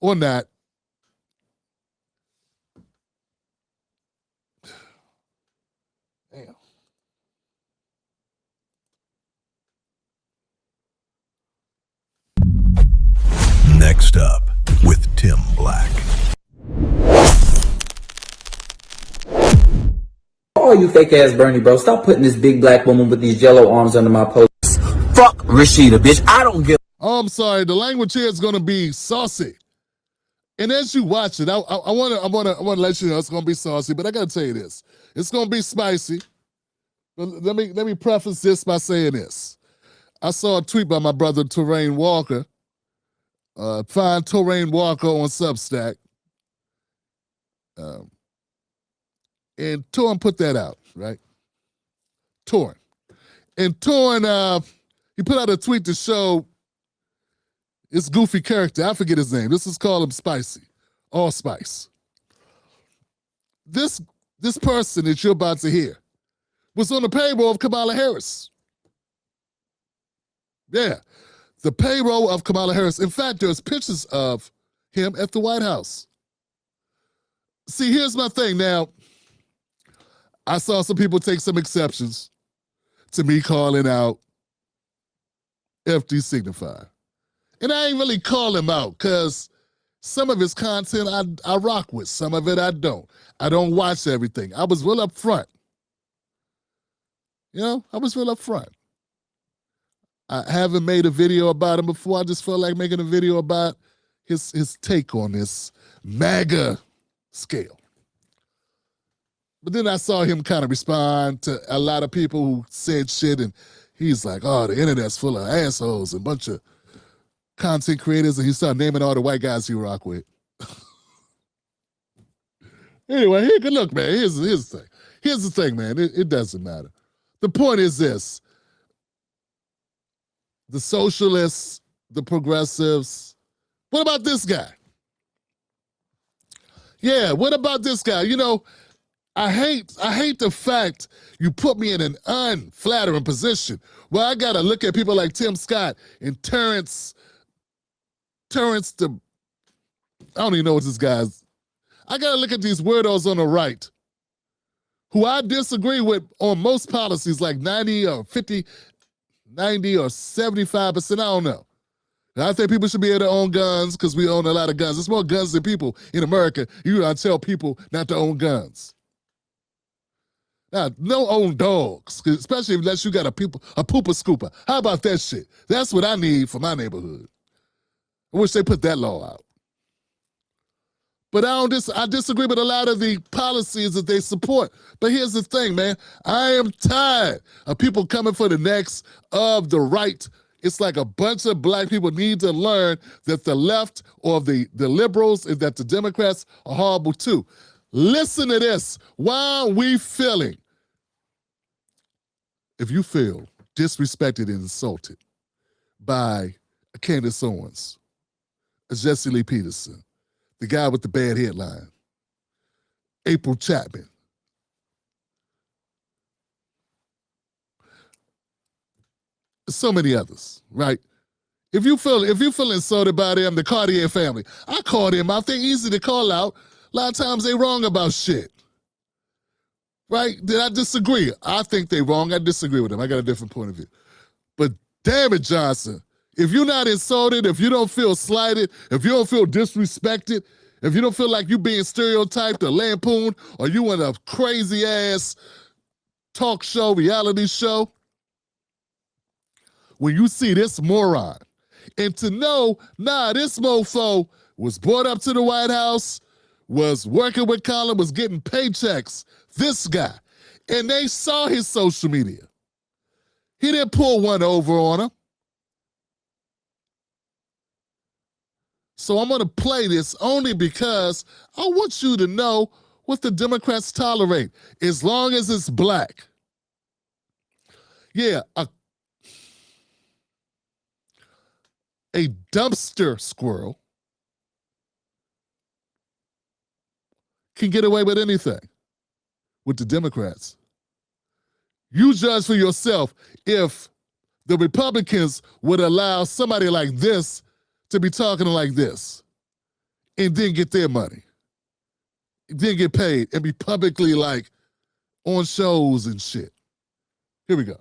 or not. Damn. Next up with Tim Black. Oh, you fake ass Bernie, bro. Stop putting this big black woman with these yellow arms under my post. Fuck Rashida, bitch. I don't give. Oh, I'm sorry. The language here is gonna be saucy. And as you watch it, I wanna let you know it's gonna be saucy, but I gotta tell you this. It's gonna be spicy. But let me preface this by saying this. I saw a tweet by my brother Terrain Walker. Find Terrain Walker on Substack. And Torn put that out, right? Torn. And Torn, he put out a tweet to show his goofy character. I forget his name. Let's just call him Spicy. allspice. This person that you're about to hear was on the payroll of Kamala Harris. Yeah, the payroll of Kamala Harris. In fact, there's pictures of him at the White House. See, here's my thing. Now, I saw some people take some exceptions to me calling out FD Signifier. And I ain't really call him out because some of his content I rock with. Some of it I don't. I don't watch everything. I was real up front. I was real up front. I haven't made a video about him before. I just felt like making a video about his take on this MAGA scale. But then I saw him kind of respond to a lot of people who said shit, and he's like, oh, the internet's full of assholes and a bunch of content creators, and he started naming all the white guys he rock with. Anyway, here, good look, man. Here's the thing. Here's the thing, man. It doesn't matter. The point is this. The socialists, the progressives. What about this guy? Yeah, what about this guy? I hate the fact you put me in an unflattering position where I gotta look at people like Tim Scott and Terrence I don't even know what this guy's. I gotta look at these weirdos on the right who I disagree with on most policies, like 90 or 50, 90 or 75%, I don't know. And I think people should be able to own guns because we own a lot of guns. There's more guns than people in America. You gotta tell people not to own guns. Now, no own dogs, especially unless you got a pooper scooper. How about that shit? That's what I need for my neighborhood. I wish they put that law out. But I disagree with a lot of the policies that they support. But here's the thing, man. I am tired of people coming for the necks of the right. It's like a bunch of black people need to learn that the left or the liberals and that the Democrats are horrible too. Listen to this. Why are we feeling? If you feel disrespected and insulted by Candace Owens, Jesse Lee Peterson, the guy with the bad headline, April Chapman, so many others, right? If you feel insulted by them, the Cartier family, I call them out. They're easy to call out. A lot of times they wrong about shit. Right? Did I disagree? I think they wrong. I disagree with them. I got a different point of view. But damn it, Johnson, if you're not insulted, if you don't feel slighted, if you don't feel disrespected, if you don't feel like you being stereotyped or lampooned, or you in a crazy ass talk show, reality show, when you see this moron, and to know, this mofo was brought up to the White House, was working with Colin, was getting paychecks, this guy, and they saw his social media. He didn't pull one over on him. So I'm going to play this only because I want you to know what the Democrats tolerate, as long as it's black. Yeah, a dumpster squirrel can get away with anything with the Democrats. You judge for yourself if the Republicans would allow somebody like this to be talking like this and then get their money, then get paid and be publicly like on shows and shit. Here we go.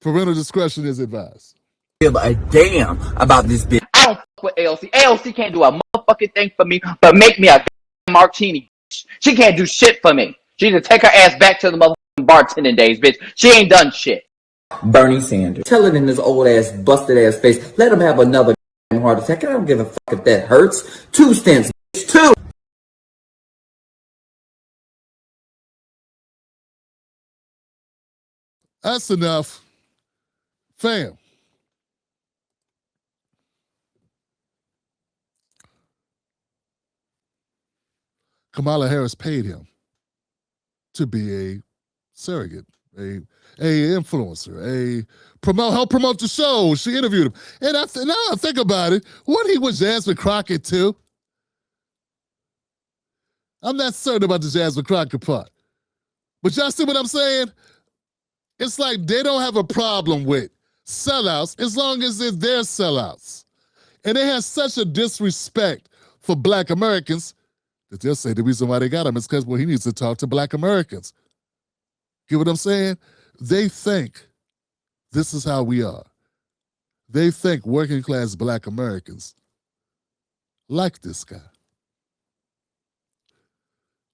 Parental discretion is advised. Give a damn about this bitch. I don't fuck with AOC. AOC can't do a motherfucking thing for me, but make me a martini. She can't do shit for me. She need to take her ass back to the motherfucking bartending days, bitch. She ain't done shit. Bernie Sanders. Tell it in his old ass, busted ass face. Let him have another heart attack. I don't give a fuck if that hurts. 2 stents, bitch. 2. That's enough. Fam. Kamala Harris paid him to be a surrogate a influencer, help promote the show. She interviewed him. And now I think about it, what he was Jasmine Crockett too? I'm not certain about the Jasmine Crockett part. But y'all see what I'm saying? It's like they don't have a problem with sellouts as long as it's their sellouts. And they have such a disrespect for Black Americans that they'll say the reason why they got him is because, well, he needs to talk to Black Americans. Get what I'm saying? They think this is how we are. They think working class Black Americans like this guy.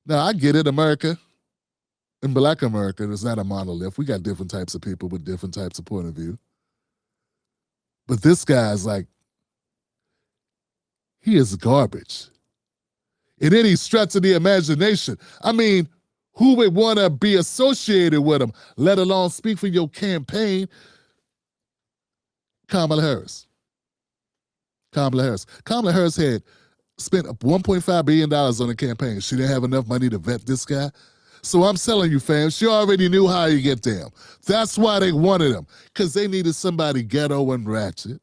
Now, I get it, America. In Black America, it's not a monolith. We got different types of people with different types of point of view. But this guy's like, he is garbage. In any stretch of the imagination. I mean, who would want to be associated with him, let alone speak for your campaign? Kamala Harris. Kamala Harris. Kamala Harris had spent $1.5 billion on the campaign. She didn't have enough money to vet this guy. So I'm telling you, fam, she already knew how you get them. That's why they wanted him, because they needed somebody ghetto and ratchet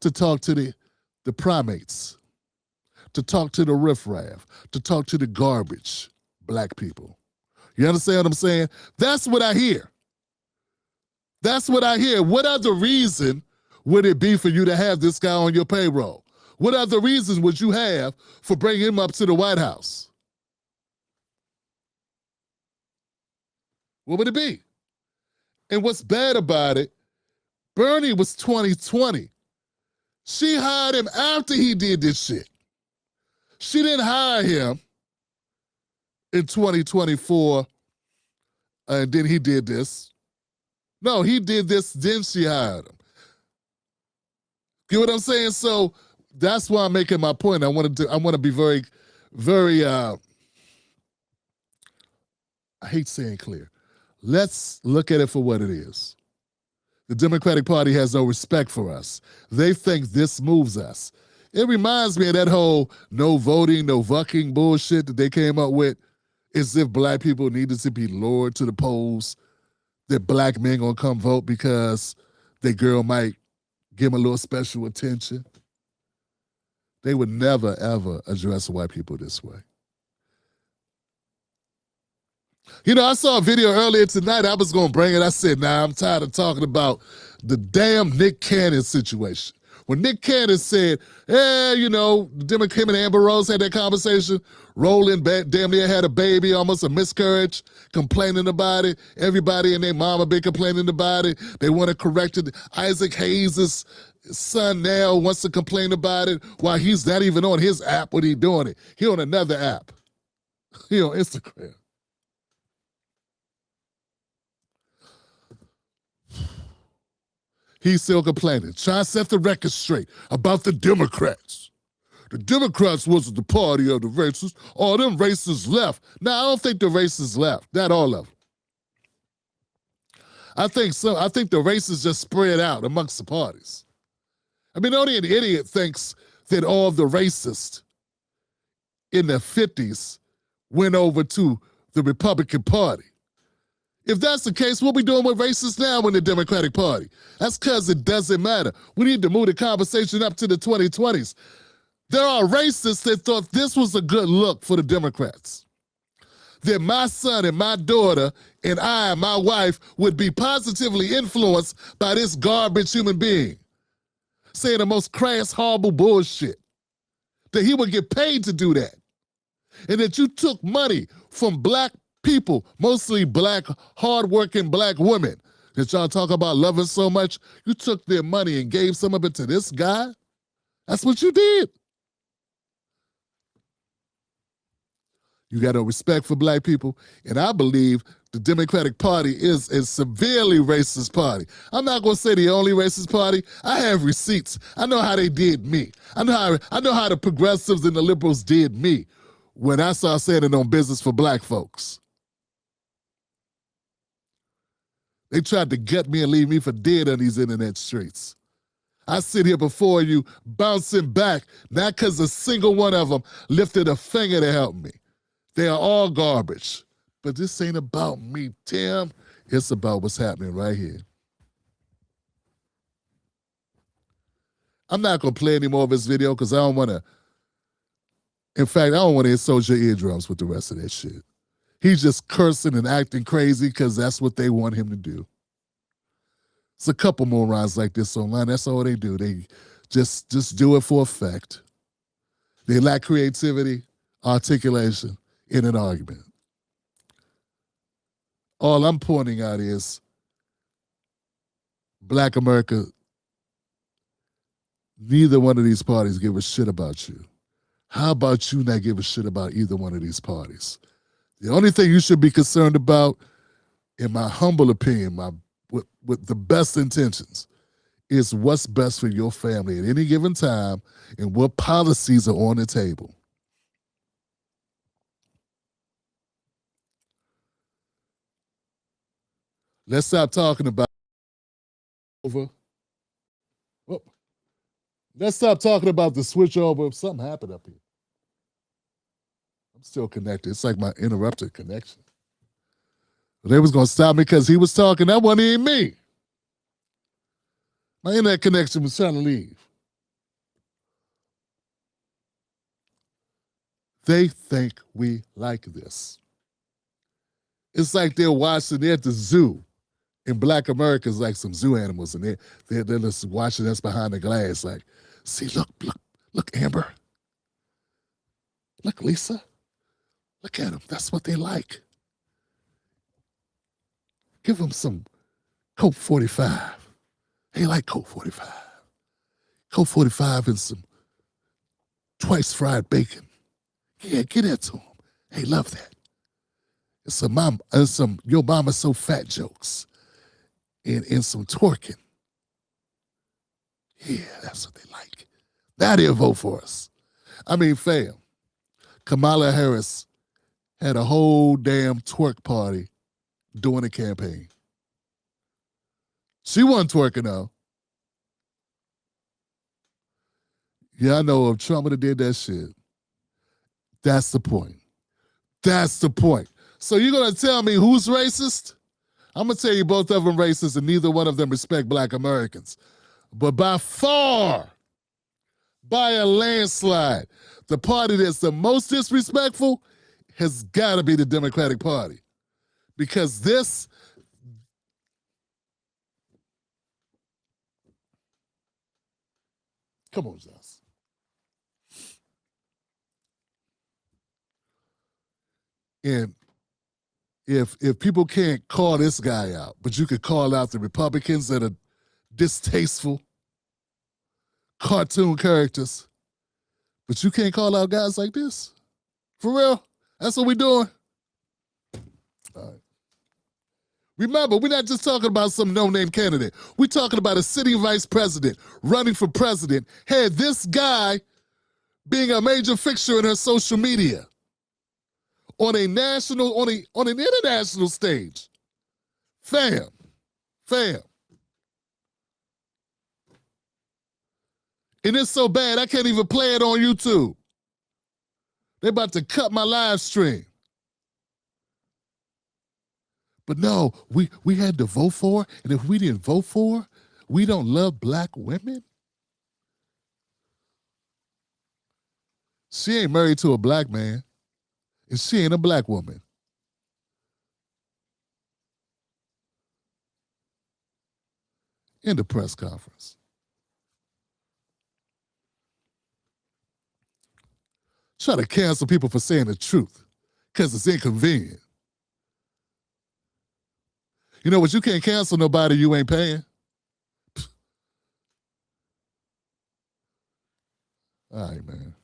to talk to the primates, to talk to the riffraff, to talk to the garbage Black people. You understand what I'm saying? That's what I hear. That's what I hear. What other reason would it be for you to have this guy on your payroll? What other reasons would you have for bringing him up to the White House? What would it be? And what's bad about it, Bernie was 2020. She hired him after he did this shit. She didn't hire him in 2024, and then he did this. No, he did this, then she hired him. Get what I'm saying? So that's why I'm making my point. I want to be very, very, I hate saying clear. Let's look at it for what it is. The Democratic Party has no respect for us. They think this moves us. It reminds me of that whole no voting, no vucking bullshit that they came up with, as if Black people needed to be lured to the polls, that Black men gonna come vote because their girl might give them a little special attention. They would never, ever address white people this way. You know, I saw a video earlier tonight. I was going to bring it. I said, nah, I'm tired of talking about the damn Nick Cannon situation. When Nick Cannon said, you know, him and Amber Rose had that conversation, Roland damn near had a baby, almost a miscarriage, complaining about it. Everybody and their mama been complaining about it. They want to correct it. Isaac Hayes' son now wants to complain about it while he's not even on his app when he's doing it. He on another app. He on Instagram. He's still complaining, trying to set the record straight about the Democrats. The Democrats wasn't the party of the racists. All them racists left. Now, I don't think the racists left, not all of them. I think the racists just spread out amongst the parties. I mean, only an idiot thinks that all of the racists in the 50s went over to the Republican Party. If that's the case, what we doing with racists now in the Democratic Party? That's because it doesn't matter. We need to move the conversation up to the 2020s. There are racists that thought this was a good look for the Democrats. That my son and my daughter and I and my wife would be positively influenced by this garbage human being. Saying the most crass, horrible bullshit. That he would get paid to do that. And that you took money from Black people, mostly Black, hardworking Black women that y'all talk about loving so much, you took their money and gave some of it to this guy? That's what you did. You got no respect for Black people, and I believe the Democratic Party is a severely racist party. I'm not going to say the only racist party. I have receipts. I know how they did me. I know how the progressives and the liberals did me when I started standing on business for Black folks. They tried to gut me and leave me for dead on these internet streets. I sit here before you bouncing back, not because a single one of them lifted a finger to help me. They are all garbage. But this ain't about me, Tim. It's about what's happening right here. I'm not going to play any more of this video because I don't want to. In fact, I don't want to insult your eardrums with the rest of that shit. He's just cursing and acting crazy because that's what they want him to do. It's a couple morons like this online. That's all they do. They just do it for effect. They lack creativity, articulation in an argument. All I'm pointing out is Black America, neither one of these parties give a shit about you. How about you not give a shit about either one of these parties? The only thing you should be concerned about, in my humble opinion, with the best intentions, is what's best for your family at any given time and what policies are on the table. Let's stop talking about over. Oh. Let's stop talking about the switch over. Something happened up here. I'm still connected. It's like my interrupted connection. They was going to stop me because he was talking. That wasn't even me. My internet connection was trying to leave. They think we like this. It's like they're watching, they're at the zoo. In Black America's like some zoo animals, and they're just watching us behind the glass like, see, look, Amber. Look, Lisa. Look at them. That's what they like. Give them some Coke 45. They like Coke 45. Coke 45 and some twice fried bacon. Yeah, get that to them. They love that. It's some your mama's so fat jokes. And some twerking. Yeah, that's what they like. Now they'll vote for us. I mean, fam, Kamala Harris had a whole damn twerk party during the campaign. She wasn't twerking though. Yeah, I know if Trump would have did that shit. That's the point. That's the point. So you're going to tell me who's racist? I'm going to tell you both of them racist and neither one of them respect Black Americans. But by far, by a landslide, the party that's the most disrespectful has got to be the Democratic Party. Because this, come on, Joss. And if people can't call this guy out, but you could call out the Republicans that are distasteful, cartoon characters, but you can't call out guys like this? For real? That's what we're doing? All right. Remember, we're not just talking about some no-name candidate. We're talking about a sitting vice president running for president. Had this guy being a major fixture in her social media on a national, on an international stage. Fam. And it's so bad, I can't even play it on YouTube. They're about to cut my live stream. But no, we had to vote for her, and if we didn't vote for her, we don't love Black women? She ain't married to a Black man, and she ain't a Black woman. In the press conference. Try to cancel people for saying the truth because it's inconvenient. You know what? You can't cancel nobody you ain't paying. All right, man.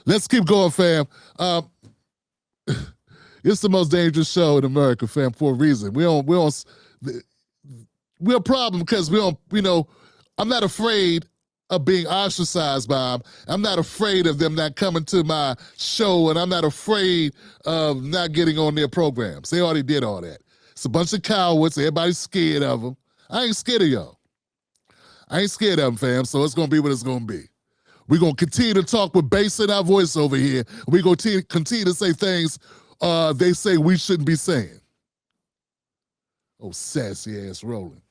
Let's keep going, fam. It's the most dangerous show in America, fam, for a reason. We're a problem because I'm not afraid of being ostracized by them. I'm not afraid of them not coming to my show, and I'm not afraid of not getting on their programs. They already did all that. It's a bunch of cowards. Everybody's scared of them. I ain't scared of y'all. I ain't scared of them, fam, so it's going to be what it's going to be. We're going to continue to talk with bass in our voice over here. We're going to continue to say things they say we shouldn't be saying. Oh, sassy ass Roland.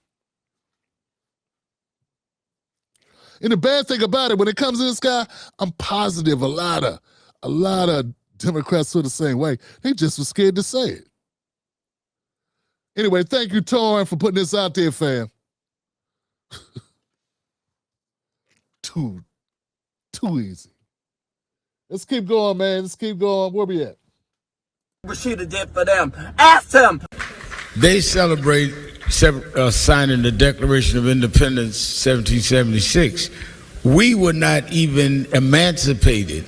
And the bad thing about it, when it comes to this guy, I'm positive a lot of Democrats feel the same way. They just were scared to say it. Anyway, thank you, Torrin, for putting this out there, fam. Too easy. Let's keep going, man. Let's keep going. Where we at? Rashida did for them. Ask him. They celebrate signing the Declaration of Independence, 1776. We were not even emancipated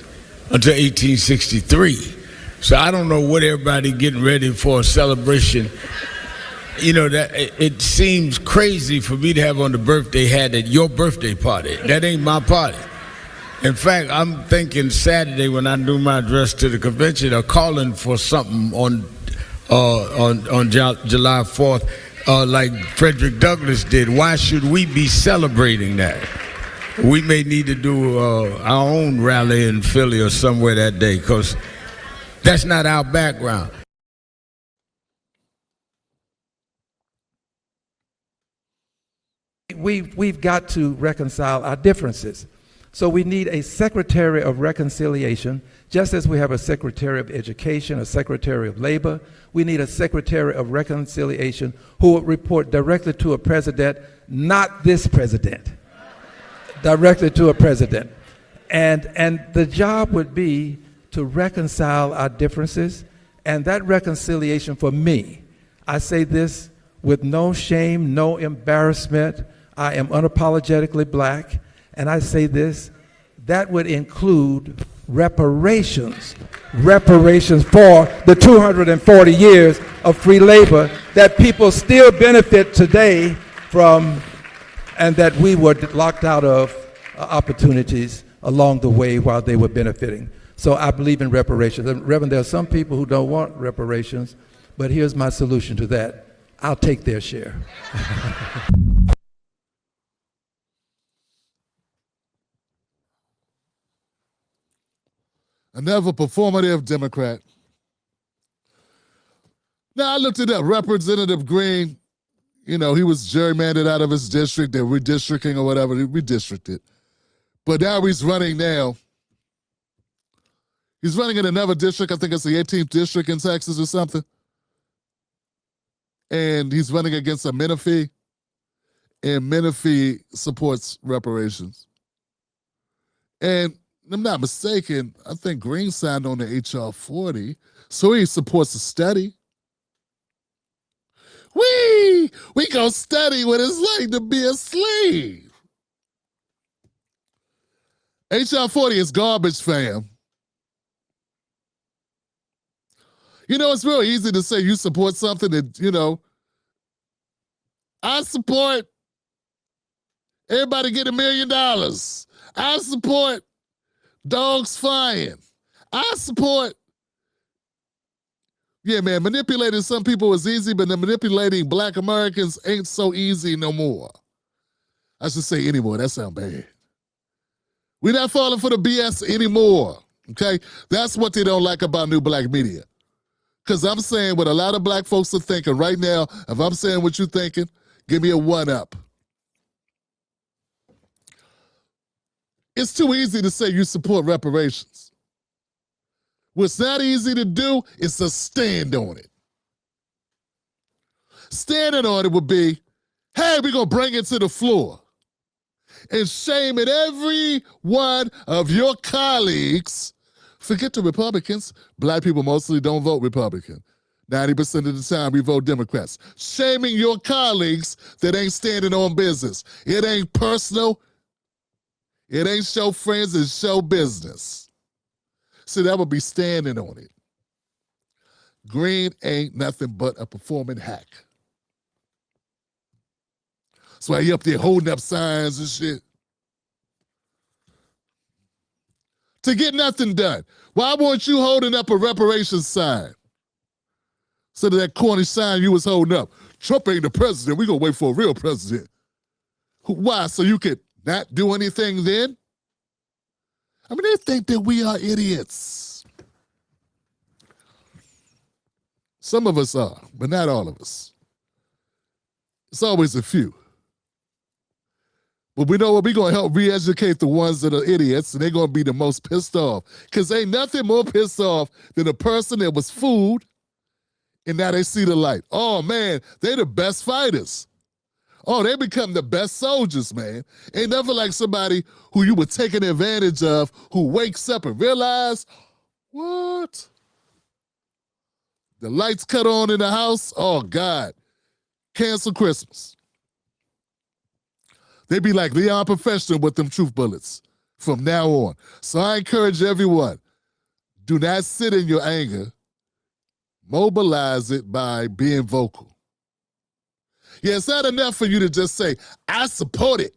until 1863. So I don't know what everybody getting ready for a celebration. You know, that it seems crazy for me to have on the birthday hat at your birthday party. That ain't my party. In fact, I'm thinking Saturday when I do my address to the convention, or calling for something on July 4th, like Frederick Douglass did. Why should we be celebrating that? We may need to do our own rally in Philly or somewhere that day, because that's not our background. We've got to reconcile our differences. So we need a Secretary of Reconciliation, just as we have a Secretary of Education, a Secretary of Labor. We need a Secretary of Reconciliation who would report directly to a president, not this president, directly to a president. And the job would be to reconcile our differences, and that reconciliation for me, I say this with no shame, no embarrassment. I am unapologetically black. And I say this, that would include reparations for the 240 years of free labor that people still benefit today from, and that we were locked out of opportunities along the way while they were benefiting. So I believe in reparations. And Reverend, there are some people who don't want reparations, but here's my solution to that. I'll take their share. Another performative Democrat. Now, I looked it up. Representative Green, you know, he was gerrymandered out of his district. They're redistricting or whatever. They redistricted. But now he's running now. He's running in another district. I think it's the 18th district in Texas or something. And he's running against a Menifee. And Menifee supports reparations. And if I'm not mistaken, I think Green signed on the HR 40, so he supports the study. We gonna study what it's like to be a slave. HR 40 is garbage, fam. You know, it's real easy to say you support something that, you know, I support everybody get $1 million. I support dogs flying. I support. Yeah, man, manipulating some people is easy, but manipulating black Americans ain't so easy no more. I should say anymore. That sounds bad. We're not falling for the BS anymore, okay? That's what they don't like about new black media. Because I'm saying what a lot of black folks are thinking right now. If I'm saying what you're thinking, give me a 1-up. It's too easy to say you support reparations. What's not easy to do is to stand on it. Standing on it would be, hey, we're going to bring it to the floor and shame at every one of your colleagues. Forget the Republicans. Black people mostly don't vote Republican. 90% of the time we vote Democrats. Shaming your colleagues that ain't standing on business. It ain't personal. It ain't show friends, it's show business. See, that would be standing on it. Green ain't nothing but a performing hack. That's why he up there holding up signs and shit. To get nothing done. Why weren't you holding up a reparations sign? Instead of that corny sign you was holding up. Trump ain't the president, we gonna wait for a real president. Why, so you could not do anything then? I mean, they think that we are idiots. Some of us are, but not all of us. It's always a few. But we know what, we're going to help re-educate the ones that are idiots, and they're going to be the most pissed off. Because ain't nothing more pissed off than a person that was fooled, and now they see the light. Oh, man, they the best fighters. Oh, they become the best soldiers, man. Ain't nothing like somebody who you were taking advantage of, who wakes up and realize, what? The lights cut on in the house? Oh, God. Cancel Christmas. They be like Leon Professional with them truth bullets from now on. So I encourage everyone, do not sit in your anger. Mobilize it by being vocal. Yeah, it's not enough for you to just say, I support it.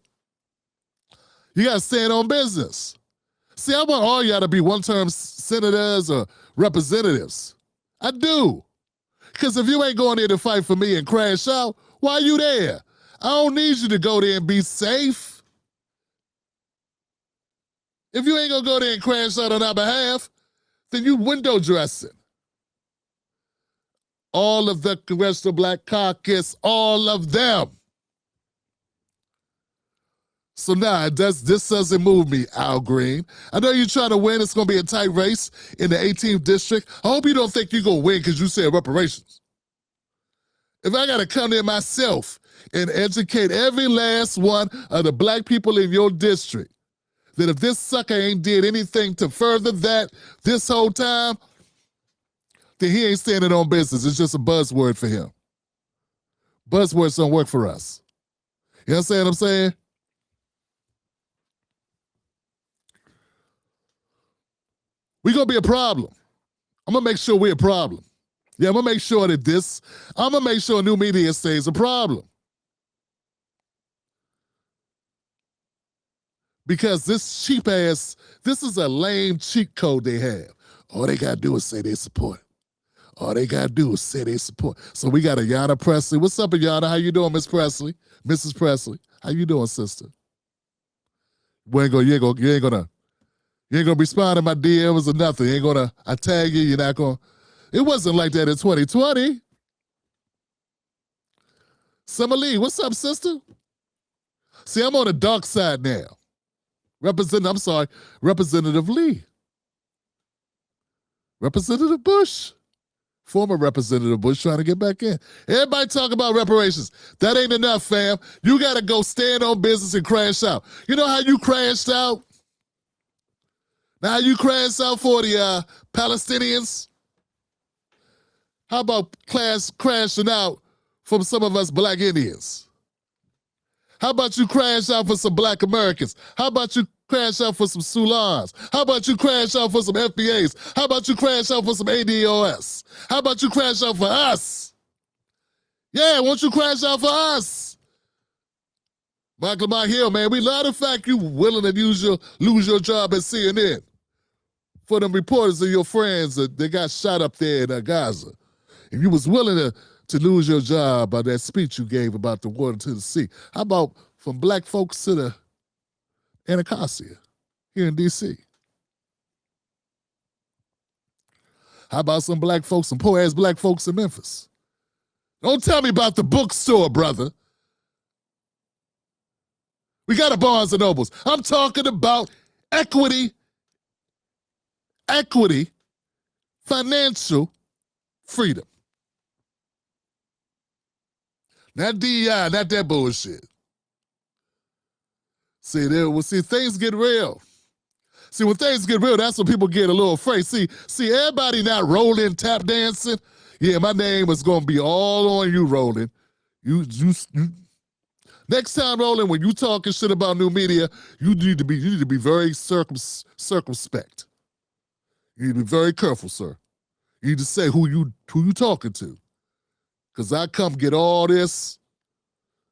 You got to stand on business. See, I want all y'all to be one-term senators or representatives. I do. Because if you ain't going there to fight for me and crash out, why are you there? I don't need you to go there and be safe. If you ain't going to go there and crash out on our behalf, then you window dressing. All of the Congressional Black Caucus, all of them. So now, this doesn't move me, Al Green. I know you're trying to win. It's going to be a tight race in the 18th district. I hope you don't think you're going to win because you said reparations. If I got to come there myself and educate every last one of the black people in your district that if this sucker ain't did anything to further that this whole time, then he ain't standing on business. It's just a buzzword for him. Buzzwords don't work for us. You understand what I'm saying? We're going to be a problem. I'm going to make sure we're a problem. Yeah, I'm going to make sure that I'm going to make sure new media stays a problem. Because this cheap ass, this is a lame cheat code they have. All they got to do is say they support. All they got to do is say they support. So we got Ayanna Presley. What's up, Ayanna? How you doing, Miss Presley? Mrs. Presley. How you doing, sister? You ain't gonna respond to my DMs or nothing. You ain't gonna, I tag you, you're not gonna. It wasn't like that in 2020. Summer Lee, what's up, sister? See, I'm on the dark side now. Representative Lee. Representative Bush. Former Representative Bush trying to get back in. Everybody talk about reparations. That ain't enough, fam. You got to go stand on business and crash out. You know how you crashed out? Now you crashed out for the Palestinians? How about crashing out from some of us black Indians? How about you crash out for some black Americans? How about you crash out for some Sulans? How about you crash out for some FBAs? How about you crash out for some ADOS? How about you crash out for us? Yeah, won't you crash out for us? Michael Mike Hill, man, we love the fact you willing to lose your job at CNN. For them reporters of your friends that they got shot up there in Gaza. And you was willing to lose your job by that speech you gave about the water to the sea. How about from black folks to the Anacostia here in D.C.? How about some black folks, some poor-ass black folks in Memphis? Don't tell me about the bookstore, brother. We got a Barnes and Nobles. I'm talking about equity, financial freedom. Not DEI, not that bullshit. See, things get real. See, when things get real, that's when people get a little afraid. See, everybody not rolling, tap dancing. Yeah, my name is gonna be all on you, Roland. You next time, Roland, when you talking shit about new media, you need to be very circumspect. You need to be very careful, sir. You need to say who you talking to. Cause I come get all this.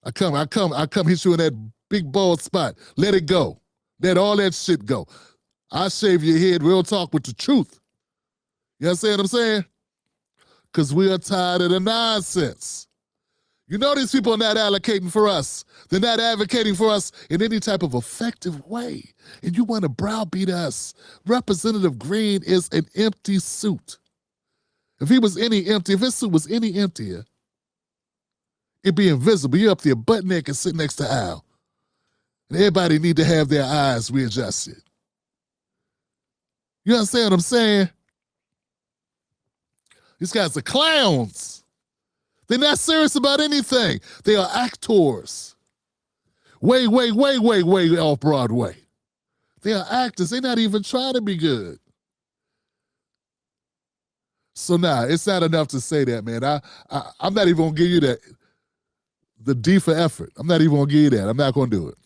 I come hit you in that big bald spot. Let it go. Let all that shit go. I shave your head, real talk with the truth. You understand what I'm saying? Cause we are tired of the nonsense. You know these people are not allocating for us. They're not advocating for us in any type of effective way. And you want to browbeat us. Representative Green is an empty suit. If he was any empty, if his suit was any emptier, it'd be invisible. You're up there butt naked sitting next to Al. And everybody need to have their eyes readjusted. You understand what I'm saying? These guys are clowns. They're not serious about anything. They are actors. Way off Broadway. They are actors. They're not even trying to be good. So it's not enough to say that, man. I'm not even gonna give you the D for effort. I'm not even gonna give you that. I'm not gonna do it.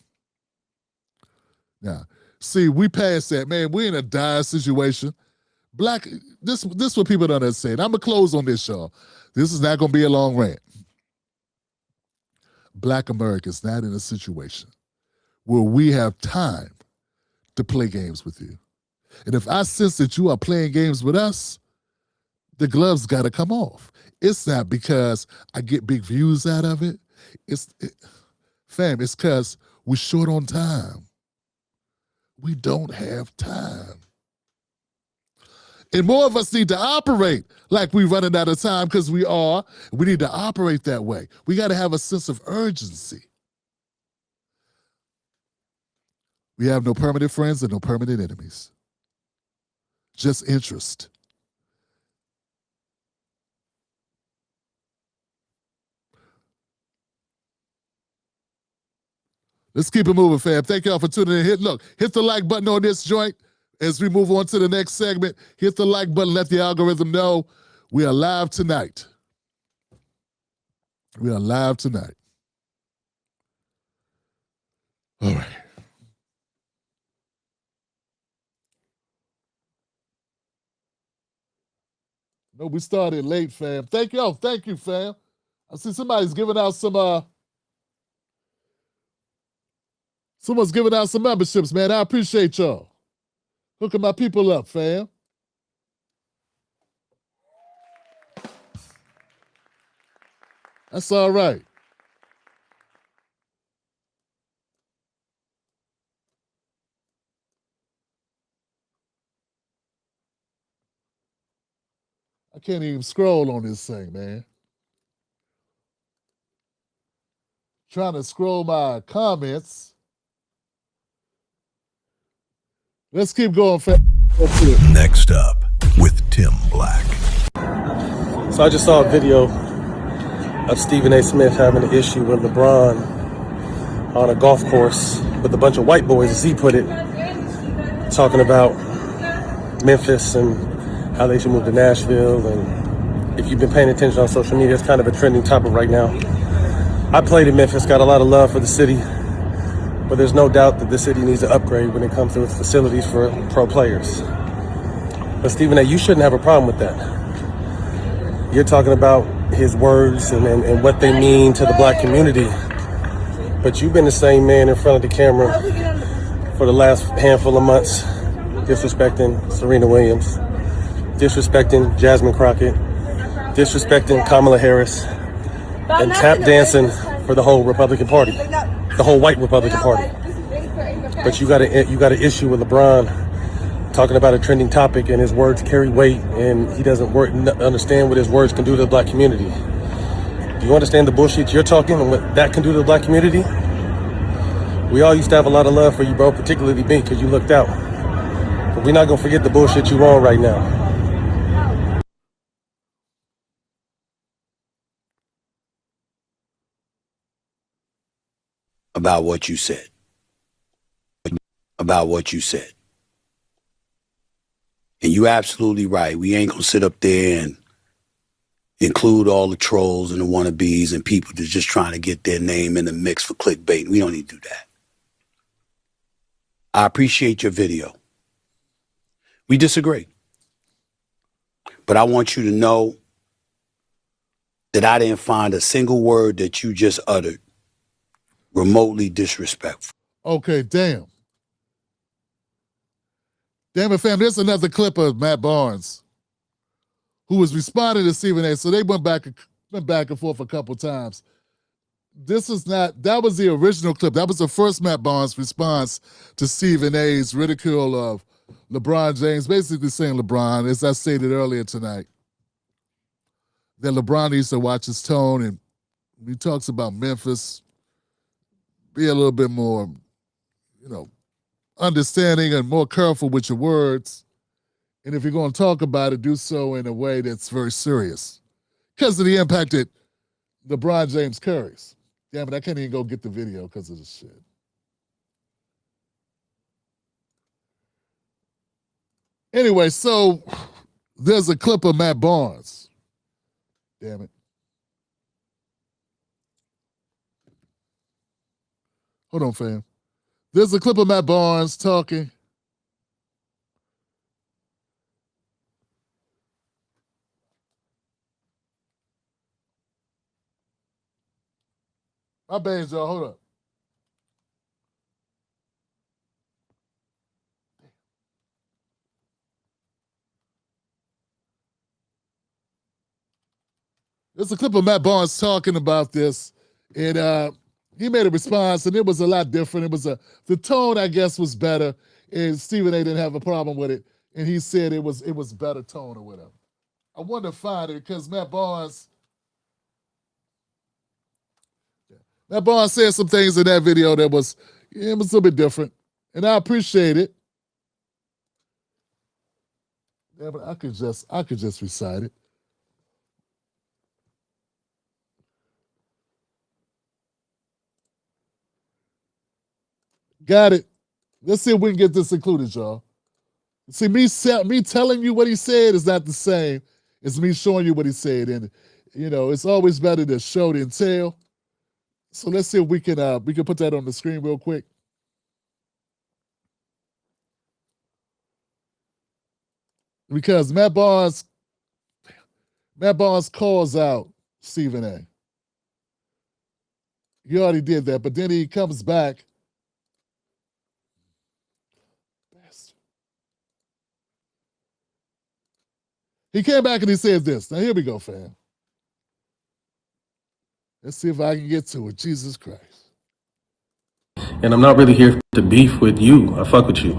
Now, see, we passed that, man. We're in a dire situation. This what people don't understand. I'm gonna close on this, y'all. This is not gonna be a long rant. Black America's not in a situation where we have time to play games with you. And if I sense that you are playing games with us, the gloves got to come off. It's not because I get big views out of it. Fam, it's because we're short on time. We don't have time. And more of us need to operate like we're running out of time, because we are. We need to operate that way. We got to have a sense of urgency. We have no permanent friends and no permanent enemies. Just interest. Let's keep it moving, fam. Thank y'all for tuning in. Hit the like button on this joint as we move on to the next segment. Hit the like button. Let the algorithm know we are live tonight. We are live tonight. All right. No, we started late, fam. Thank you, fam. I see somebody's giving out some someone's giving out some memberships, man. I appreciate y'all. Hooking my people up, fam. That's all right. I can't even scroll on this thing, man. Trying to scroll my comments. Let's keep going, fam. Next up with Tim Black. So I just saw a video of Stephen A. Smith having an issue with LeBron on a golf course with a bunch of white boys, as he put it, talking about Memphis and how they should move to Nashville. And if you've been paying attention on social media, it's kind of a trending topic right now. I played in Memphis, got a lot of love for the city, but there's no doubt that the city needs to upgrade when it comes to its facilities for pro players. But Stephen A., you shouldn't have a problem with that. You're talking about his words and what they mean to the black community, but you've been the same man in front of the camera for the last handful of months, disrespecting Serena Williams, disrespecting Jasmine Crockett, disrespecting Kamala Harris, and tap dancing for the whole Republican Party, the whole white Republican Party. But you got an issue with LeBron talking about a trending topic, and his words carry weight, and he doesn't understand what his words can do to the black community. Do you understand the bullshit you're talking and what that can do to the black community? We all used to have a lot of love for you, bro, particularly me, because you looked out. But we're not gonna forget the bullshit you're on right now. About what you said. About what you said. And you're absolutely right. We ain't gonna sit up there and include all the trolls and the wannabes and people that's just trying to get their name in the mix for clickbait. We don't need to do that. I appreciate your video. We disagree. But I want you to know that I didn't find a single word that you just uttered remotely disrespectful. Okay, damn. Damn it, fam. There's another clip of Matt Barnes who was responding to Stephen A. So they went back and forth a couple times. That was the original clip. That was the first Matt Barnes response to Stephen A.'s ridicule of LeBron James, basically saying LeBron, as I stated earlier tonight, that LeBron needs to watch his tone, and when he talks about Memphis, be a little bit more, understanding and more careful with your words. And if you're going to talk about it, do so in a way that's very serious. Because of the impact that LeBron James carries. Damn it, I can't even go get the video because of this shit. Anyway, so there's a clip of Matt Barnes. Damn it. Hold on, fam. There's a clip of Matt Barnes talking. My bad, y'all. Hold up. There's a clip of Matt Barnes talking about this, and he made a response, and it was a lot different. It was the tone, I guess, was better, and Stephen A. didn't have a problem with it, and he said it was better tone or whatever. I wanted to find it because Matt Barnes said some things in that video that was a little bit different, and I appreciate it. Yeah, but I could just recite it. Got it. Let's see if we can get this included, y'all. See, me telling you what he said is not the same as me showing you what he said, and it's always better to show than tell. So let's see if we can put that on the screen real quick. Because Matt Barnes calls out Stephen A. He already did that, but then he comes back. He came back and he says this. Now here we go, fam. Let's see if I can get to it. Jesus Christ. And I'm not really here to beef with you. I fuck with you.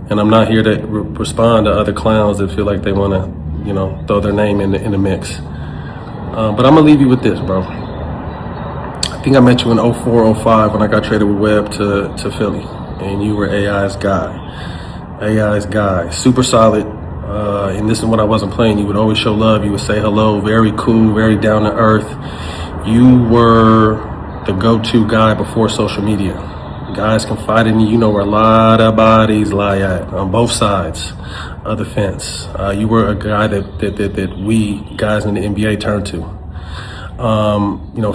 And I'm not here to respond to other clowns that feel like they want to, throw their name in the mix. But I'm going to leave you with this, bro. I think I met you in 04, 05 when I got traded with Webb to Philly. And you were AI's guy. Super solid. And this is when I wasn't playing. You would always show love. You would say hello. Very cool, very down to earth. You were the go-to guy before social media. Guys confide in you. You know where a lot of bodies lie at on both sides of the fence. You were a guy that we guys in the NBA turn to.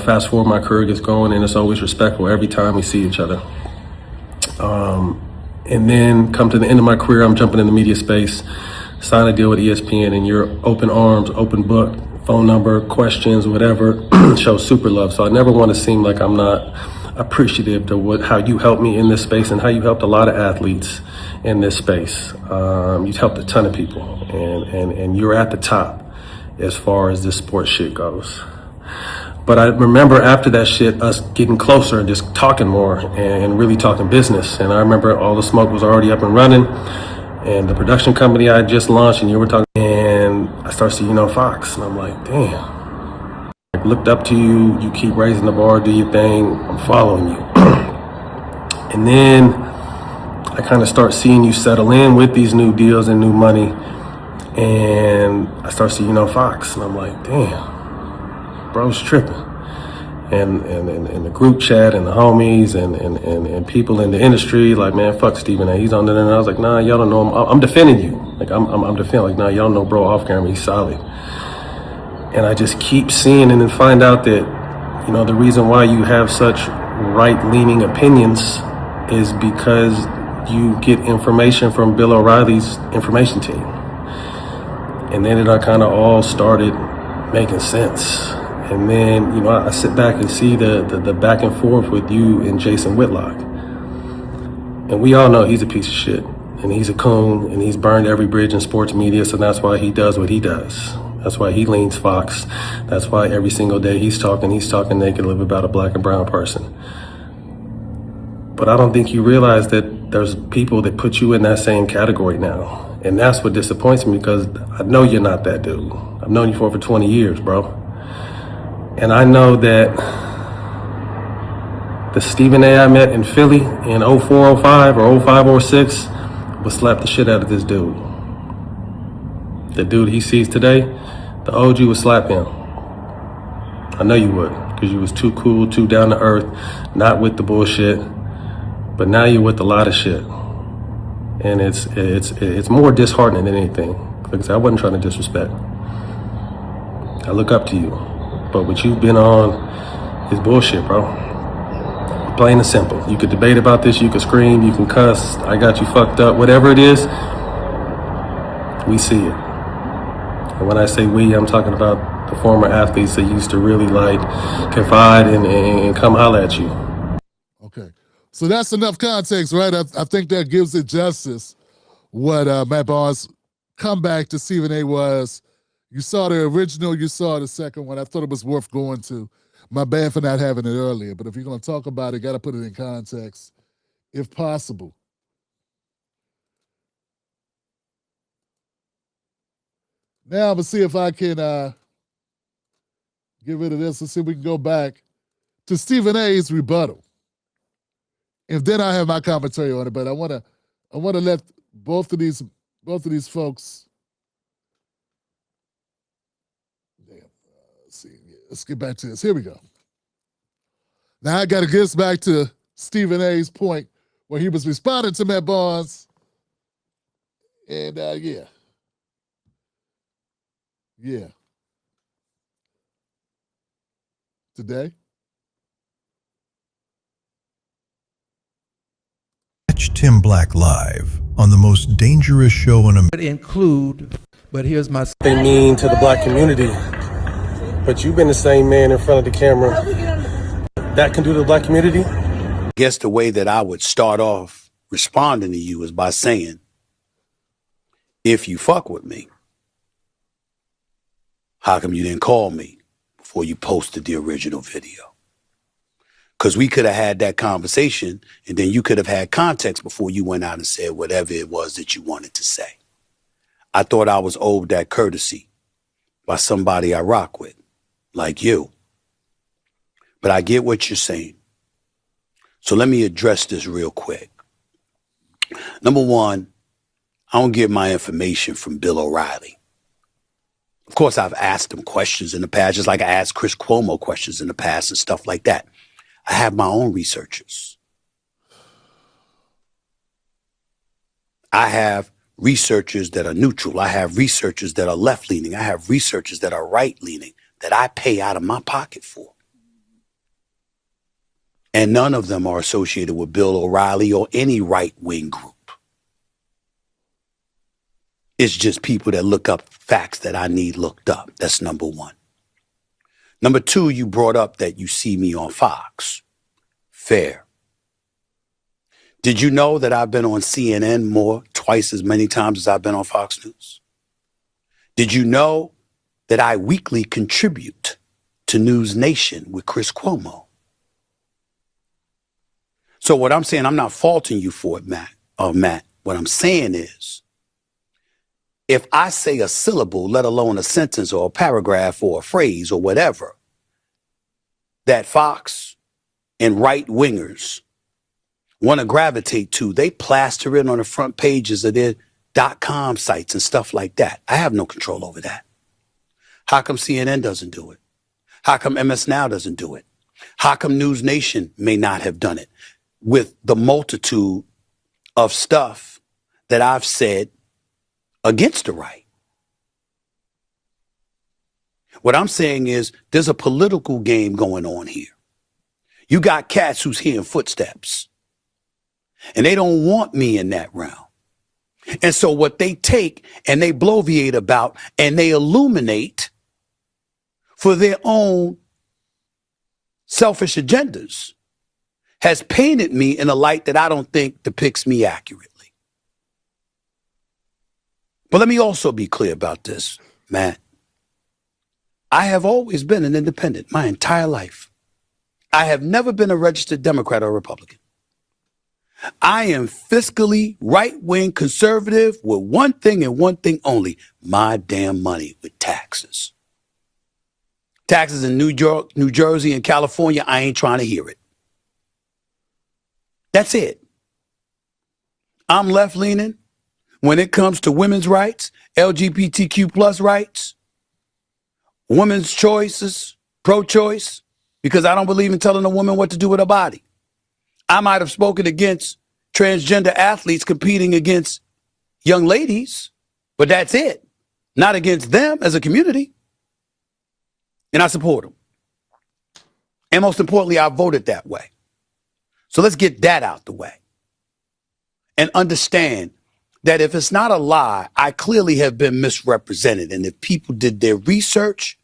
Fast forward, my career gets going, and it's always respectful every time we see each other. And then come to the end of my career, I'm jumping in the media space, sign a deal with ESPN, and you're open arms, open book, phone number, questions, whatever, show super love. So I never want to seem like I'm not appreciative to how you helped me in this space and how you helped a lot of athletes in this space. You've helped a ton of people, and you're at the top as far as this sports shit goes. But I remember after that shit, us getting closer and just talking more and really talking business. And I remember all the smoke was already up and running, and the production company I had just launched, and you were talking, and I started seeing, Fox, and I'm like, damn. I looked up to you, you keep raising the bar, do your thing, I'm following you. And then I kind of start seeing you settle in with these new deals and new money, and I start seeing, Fox, and I'm like, damn, bro's tripping. And the group chat and the homies and people in the industry, like, man, fuck Stephen A. He's on there. And I was like, nah, y'all don't know him. I'm defending you. Like, I'm defending, like, nah, y'all know bro off camera, he's solid. And I just keep seeing and then find out that, the reason why you have such right-leaning opinions is because you get information from Bill O'Reilly's information team. And then it kind of all started making sense. And then, I sit back and see the back and forth with you and Jason Whitlock. And we all know he's a piece of shit. And he's a coon, and he's burned every bridge in sports media, so that's why he does what he does. That's why he leans Fox. That's why every single day he's talking naked, live about a black and brown person. But I don't think you realize that there's people that put you in that same category now. And that's what disappoints me, because I know you're not that dude. I've known you for over 20 years, bro. And I know that the Stephen A. I met in Philly in 04, 05 or 05, 06 would slap the shit out of this dude. The dude he sees today, the OG would slap him. I know you would, because you was too cool, too down to earth, not with the bullshit. But now you're with a lot of shit. And it's more disheartening than anything. Because I wasn't trying to disrespect. I look up to you. But what you've been on is bullshit, bro. Plain and simple. You could debate about this, you could scream, you can cuss, I got you fucked up, whatever it is, we see it. And when I say we, I'm talking about the former athletes that used to really like confide and come holler at you. Okay. So that's enough context, right? I think that gives it justice what Matt Barnes' comeback to Stephen A. was. You saw the original, you saw the second one. I thought it was worth going to. My bad for not having it earlier, but if you're going to talk about it, got to put it in context, if possible. Now I'm going to see if I can get rid of this and see if we can go back to Stephen A.'s rebuttal. If then I have my commentary on it, but I want to let both of these folks. Damn, let's see. Let's get back to this. Here we go. Now I got to get us back to Stephen A.'s point where he was responding to Matt Barnes, and yeah. Today. Catch Tim Black live on the most dangerous show in America. But here's my... They mean to the black community. But you've been the same man in front of the camera. That can do to the black community? I guess the way that I would start off responding to you is by saying, if you fuck with me, how come you didn't call me before you posted the original video? Because we could have had that conversation, and then you could have had context before you went out and said whatever it was that you wanted to say. I thought I was owed that courtesy by somebody I rock with, like you. But I get what you're saying. So let me address this real quick. Number one, I don't get my information from Bill O'Reilly. Of course, I've asked him questions in the past, just like I asked Chris Cuomo questions in the past and stuff like that. I have my own researchers. I have researchers that are neutral. I have researchers that are left-leaning. I have researchers that are right-leaning that I pay out of my pocket for. And none of them are associated with Bill O'Reilly or any right-wing group. It's just people that look up facts that I need looked up. That's number one. Number two, you brought up that you see me on Fox. Fair. Did you know that I've been on CNN twice as many times as I've been on Fox News? Did you know that I weekly contribute to News Nation with Chris Cuomo? So what I'm saying, I'm not faulting you for it, Matt. What I'm saying is, if I say a syllable, let alone a sentence or a paragraph or a phrase or whatever, that Fox and right-wingers want to gravitate to, they plaster it on the front pages of their .com sites and stuff like that. I have no control over that. How come CNN doesn't do it? How come MS Now doesn't do it? How come News Nation may not have done it? With the multitude of stuff that I've said against the right. What I'm saying is there's a political game going on here. You got cats who's hearing footsteps, and they don't want me in that realm. And so what they take and they bloviate about and they illuminate for their own selfish agendas has painted me in a light that I don't think depicts me accurately. But let me also be clear about this, Matt. I have always been an independent my entire life. I have never been a registered Democrat or Republican. I am fiscally right-wing conservative with one thing and one thing only, my damn money with taxes. Taxes in New York, New Jersey, and California, I ain't trying to hear it. That's it. I'm left-leaning when it comes to women's rights, LGBTQ plus rights, women's choices, pro-choice, because I don't believe in telling a woman what to do with her body. I might have spoken against transgender athletes competing against young ladies, but that's it. Not against them as a community. And I support them. And most importantly, I voted that way. So let's get that out the way. And understand that if it's not a lie, I clearly have been misrepresented. And if people did their research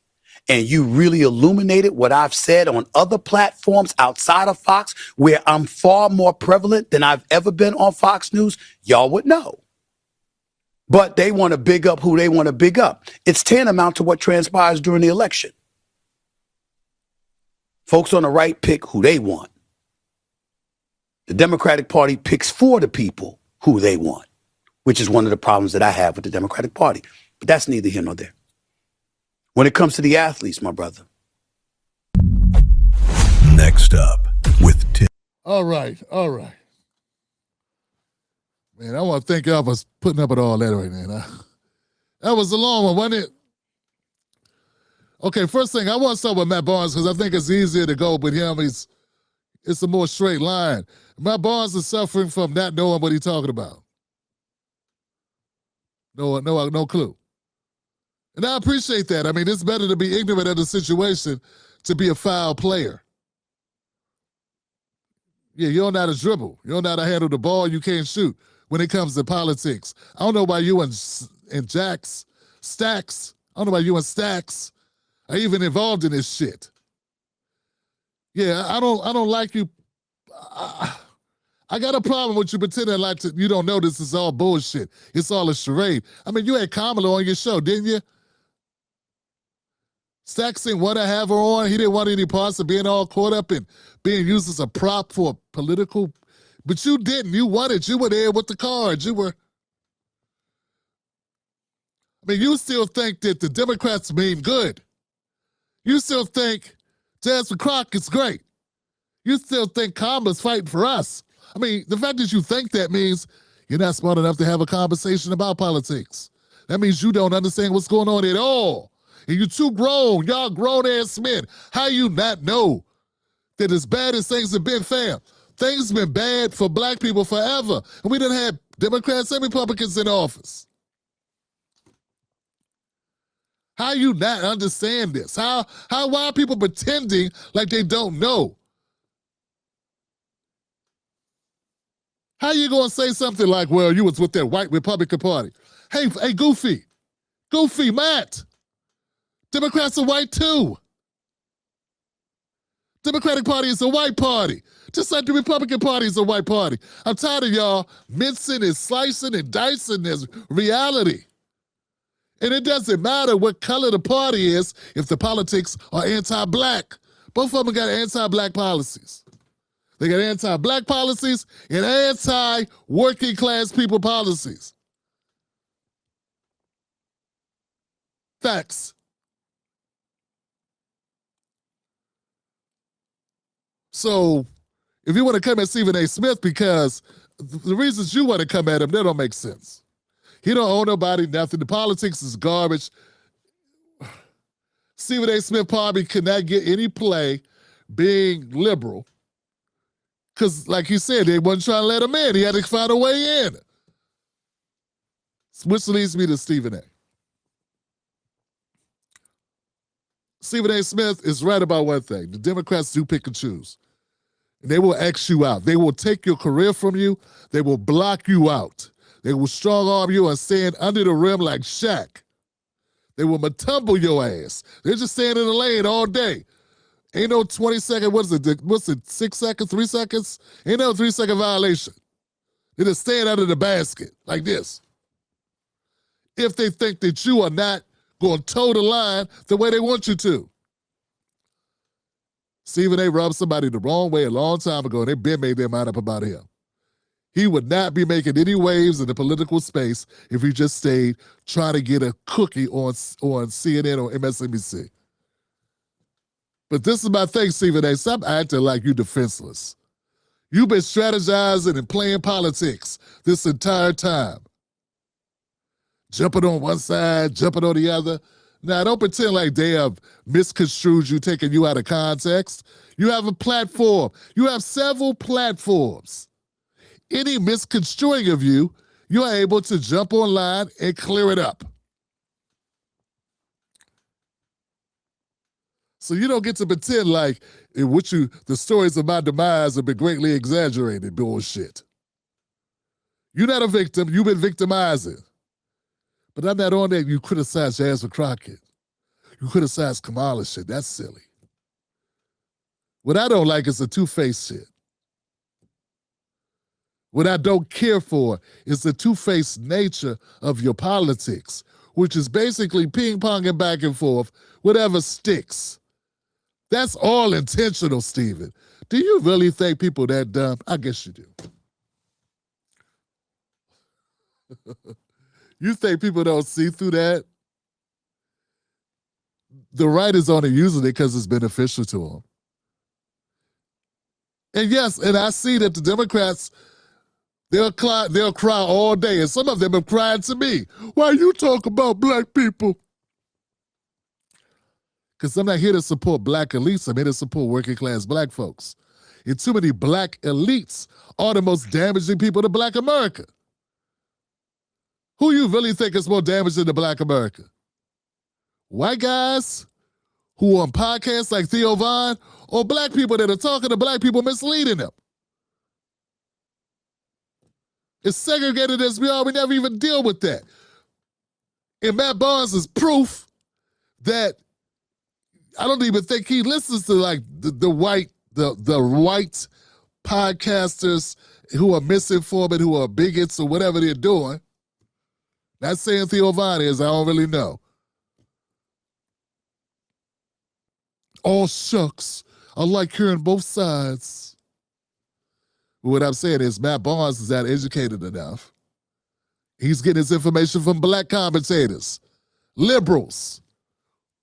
and you really illuminated what I've said on other platforms outside of Fox, where I'm far more prevalent than I've ever been on Fox News, y'all would know. But they want to big up who they want to big up. It's tantamount to what transpires during the election. Folks on the right pick who they want. The Democratic Party picks for the people who they want, which is one of the problems that I have with the Democratic Party. But that's neither here nor there. When it comes to the athletes, my brother. Next up with Tim. All right. Man, I want to thank y'all for putting up with all that right now. That was a long one, wasn't it? Okay, first thing, I want to start with Matt Barnes because I think it's easier to go with him. It's a more straight line. Matt Barnes is suffering from not knowing what he's talking about. No clue. And I appreciate that. I mean, it's better to be ignorant of the situation to be a foul player. Yeah, you don't know how to dribble. You don't know how to handle the ball. You can't shoot when it comes to politics. I don't know why you and Stacks are even involved in this shit. Yeah, I don't like you. I got a problem with you pretending like you don't know this is all bullshit. It's all a charade. I mean, you had Kamala on your show, didn't you? Stacks didn't want to have her on. He didn't want any parts of being all caught up in being used as a prop for political. But you didn't. You wanted. You were there with the cards. You were. I mean, you still think that the Democrats mean good. You still think Jasmine Crockett's great. You still think Kamala's fighting for us. I mean, the fact that you think that means you're not smart enough to have a conversation about politics. That means you don't understand what's going on at all. And you're too grown. Y'all grown-ass men. How you not know that as bad as things have been, fam, things have been bad for black people forever. And we done had Democrats and Republicans in office. How you not understand this? Why are people pretending like they don't know? How you gonna say something like, well, you was with that white Republican Party? Hey, Goofy, Matt, Democrats are white too. Democratic Party is a white party, just like the Republican Party is a white party. I'm tired of y'all mincing and slicing and dicing this reality. And it doesn't matter what color the party is if the politics are anti-black. Both of them got anti-black policies. They got anti-black policies and anti-working class people policies. Facts. So if you want to come at Stephen A. Smith, because the reasons you want to come at him, they don't make sense. He don't owe nobody nothing. The politics is garbage. Stephen A. Smith probably could not get any play being liberal because, like he said, they wasn't trying to let him in. He had to find a way in. Which leads me to Stephen A. Stephen A. Smith is right about one thing. The Democrats do pick and choose. They will X you out. They will take your career from you. They will block you out. They will strong-arm you and stand under the rim like Shaq. They will matumble your ass. They're just staying in the lane all day. Ain't no 20-second, what's it, 6 seconds, 3 seconds? Ain't no 3-second violation. They're just staying under the basket like this. If they think that you are not going to toe the line the way they want you to. Stephen A. rubbed somebody the wrong way a long time ago, and they been made their mind up about him. He would not be making any waves in the political space if he just stayed trying to get a cookie on CNN or MSNBC. But this is my thing, Stephen A. Stop acting like you defenseless. You've been strategizing and playing politics this entire time. Jumping on one side, jumping on the other. Now, don't pretend like they have misconstrued you, taking you out of context. You have a platform. You have several platforms. Any misconstruing of you, you are able to jump online and clear it up. So you don't get to pretend like the stories of my demise have been greatly exaggerated bullshit. You're not a victim. You've been victimizing. But I'm not on that. You criticize Jasmine Crockett. You criticize Kamala shit. That's silly. What I don't like is the two-faced shit. What I don't care for is the two-faced nature of your politics, which is basically ping-ponging back and forth, whatever sticks. That's all intentional, Stephen. Do you really think people that dumb? I guess you do. You think people don't see through that? The right is only using it because it's beneficial to them. And yes, and I see that the Democrats, they'll cry all day, and some of them have cried to me. Why you talk about black people? Because I'm not here to support black elites. I'm here to support working class black folks. And too many black elites are the most damaging people to black America. Who you really think is more damaging to black America? White guys who are on podcasts like Theo Vaughn, or black people that are talking to black people misleading them? It's segregated as we are. We never even deal with that. And Matt Barnes is proof that I don't even think he listens to like the white podcasters who are misinforming, who are bigots or whatever they're doing. Not saying Theo Vaughn is, I don't really know. All shucks. I like hearing both sides. But what I'm saying is Matt Barnes is not educated enough. He's getting his information from black commentators, liberals,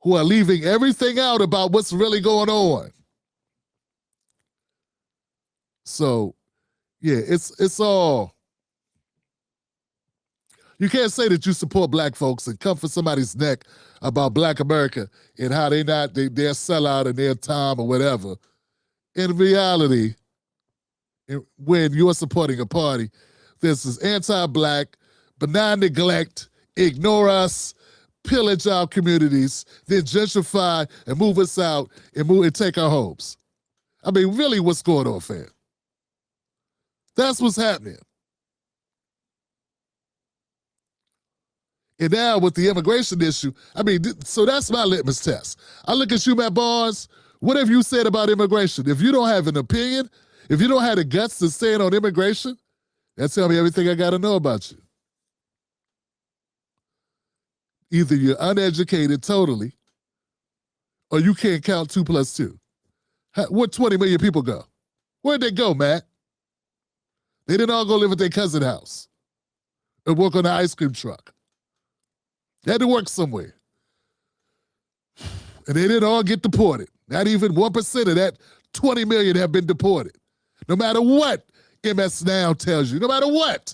who are leaving everything out about what's really going on. So, yeah, it's all. You can't say that you support black folks and come for somebody's neck about black America and how they're sellout and their time or whatever. In reality, when you're supporting a party, this is anti-black, benign neglect, ignore us, pillage our communities, then gentrify and move us out and take our homes. I mean, really, what's going on, fam? That's what's happening. And now with the immigration issue, I mean, so that's my litmus test. I look at you, Matt Barnes, what have you said about immigration? If you don't have an opinion, if you don't have the guts to stand on immigration, that tells me everything I got to know about you. Either you're uneducated totally, or you can't count 2 + 2. Where 20 million people go? Where'd they go, Matt? They didn't all go live at their cousin's house and work on the ice cream truck. They had to work somewhere. And they didn't all get deported. Not even 1% of that 20 million have been deported. No matter what MS Now tells you, no matter what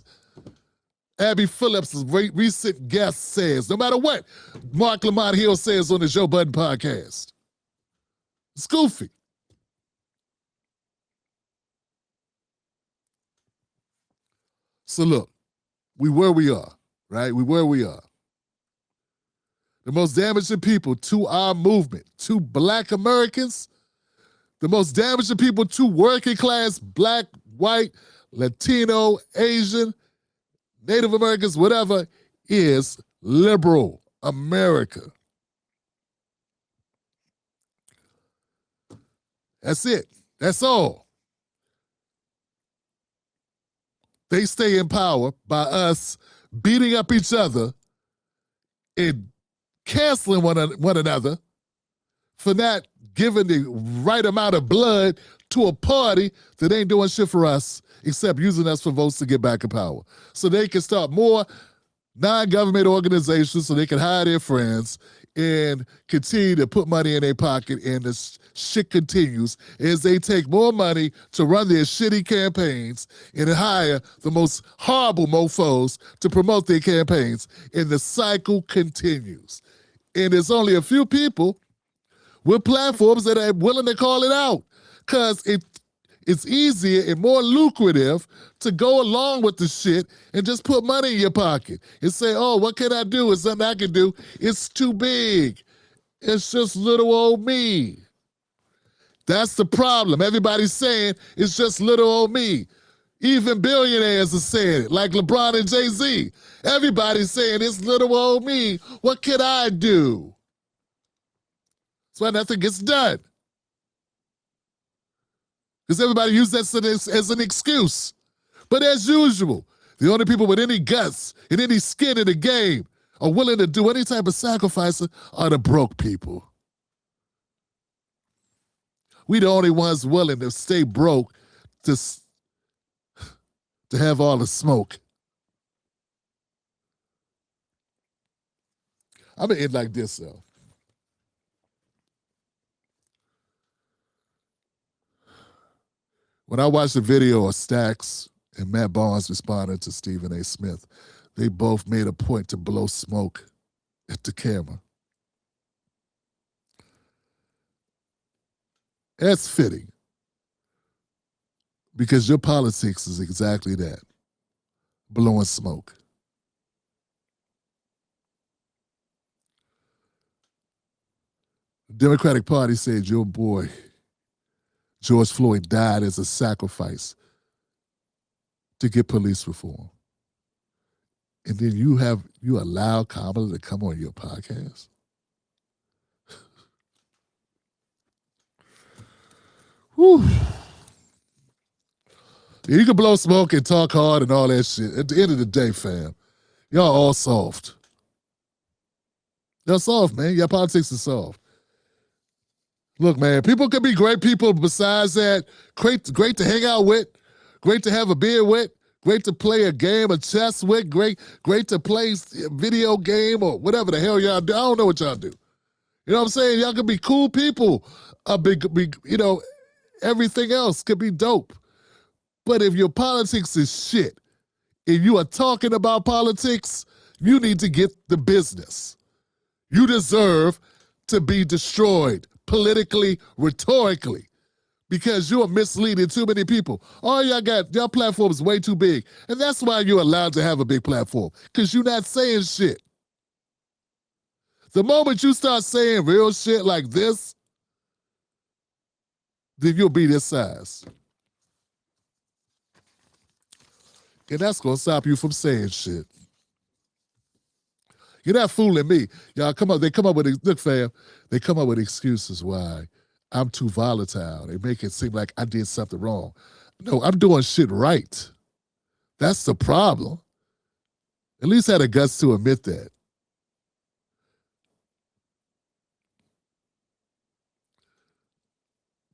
Abby Phillips' recent guest says, no matter what Mark Lamont Hill says on the Joe Budden podcast. It's goofy. So look, we where we are, right? We where we are. The most damaging people to our movement, to black Americans, the most damaging people to working class, black, white, Latino, Asian, Native Americans, whatever, is liberal America. That's it. That's all. They stay in power by us beating up each other and canceling one another for not giving the right amount of blood to a party that ain't doing shit for us except using us for votes to get back in power. So they can start more non-government organizations so they can hire their friends and continue to put money in their pocket, and the shit continues as they take more money to run their shitty campaigns and hire the most horrible mofos to promote their campaigns, and the cycle continues. And there's only a few people with platforms that are willing to call it out, because it's easier and more lucrative to go along with the shit and just put money in your pocket and say, oh, what can I do? It's something I can do. It's too big. It's just little old me. That's the problem. Everybody's saying it's just little old me. Even billionaires are saying it, like LeBron and Jay-Z. Everybody's saying it's little old me. What can I do? That's why nothing gets done. Because everybody uses that as an excuse. But as usual, the only people with any guts and any skin in the game are willing to do any type of sacrifice are the broke people. We the only ones willing to stay broke to have all the smoke. I'm going to end like this, though. When I watched the video of Stacks and Matt Barnes responding to Stephen A. Smith, they both made a point to blow smoke at the camera. That's fitting, because your politics is exactly that, blowing smoke. The Democratic Party said your boy George Floyd died as a sacrifice to get police reform. And then you allow Kamala to come on your podcast? Whew. Yeah, you can blow smoke and talk hard and all that shit. At the end of the day, fam, y'all all soft. Y'all soft, man. Your politics is soft. Look, man, people can be great people besides that. Great to hang out with, great to have a beer with, great to play a game of chess with, great to play a video game or whatever the hell y'all do. I don't know what y'all do. You know what I'm saying? Y'all can be cool people. Everything else could be dope. But if your politics is shit and you are talking about politics, you need to get the business. You deserve to be destroyed politically, rhetorically, because you are misleading too many people. All your platform is way too big. And that's why you're allowed to have a big platform, because you're not saying shit. The moment you start saying real shit like this, then you'll be this size. And that's going to stop you from saying shit. You're not fooling me. They come up with, look, fam, they come up with excuses why I'm too volatile. They make it seem like I did something wrong. No, I'm doing shit right. That's the problem. At least had the guts to admit that.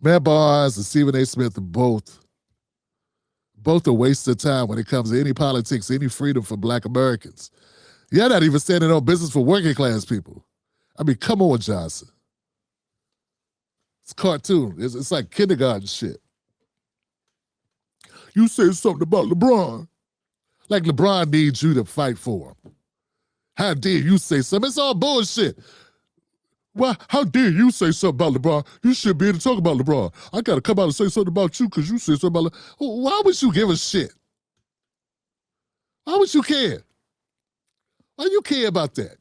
Matt Barnes and Stephen A. Smith are both a waste of time when it comes to any politics, any freedom for Black Americans. You're not even standing on business for working class people. I mean, come on, Johnson. It's cartoon. It's like kindergarten shit. You say something about LeBron, like LeBron needs you to fight for him. How dare you say something? It's all bullshit. Well, how dare you say something about LeBron? You should be able to talk about LeBron. I got to come out and say something about you because you said something about LeBron. Why would you give a shit? Why would you care? Why do you care about that?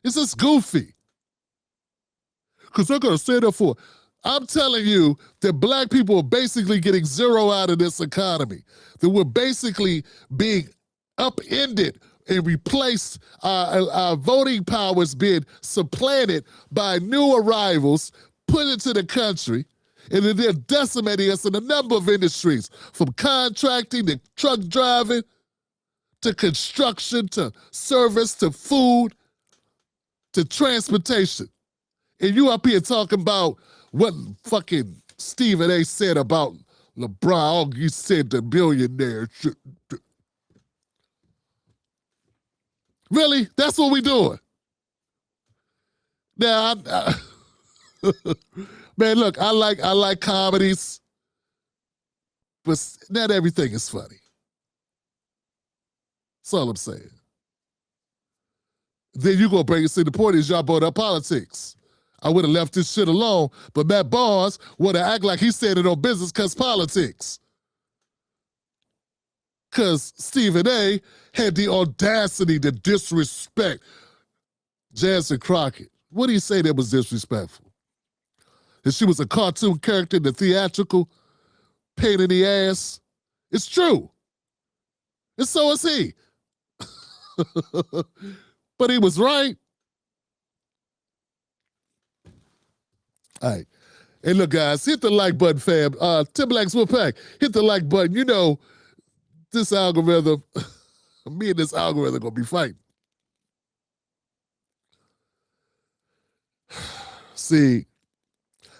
It's just goofy. Because they're going to stand up for it. I'm telling you that Black people are basically getting zero out of this economy. That we're basically being upended and replaced, our voting powers being supplanted by new arrivals put into the country, and then they're decimating us in a number of industries, from contracting to truck driving to construction to service to food to transportation. And you up here talking about what fucking Stephen A. said about LeBron. Oh, you said the billionaire. Really? That's what we doing? Now, man, look, I like comedies, but not everything is funny. That's all I'm saying. Then you gonna bring it. See, the point is y'all brought up politics. I would have left this shit alone, but Matt Barnes would have act like he's standing on business because politics. Because Stephen A. had the audacity to disrespect Jansen Crockett. What do you say that was disrespectful? That she was a cartoon character in the theatrical, pain in the ass? It's true. And so is he. But he was right. All right. Hey, look, guys, hit the like button, fam. Tim Black's Wolfpack, hit the like button. You know, this algorithm, me and this algorithm gonna be fighting. See,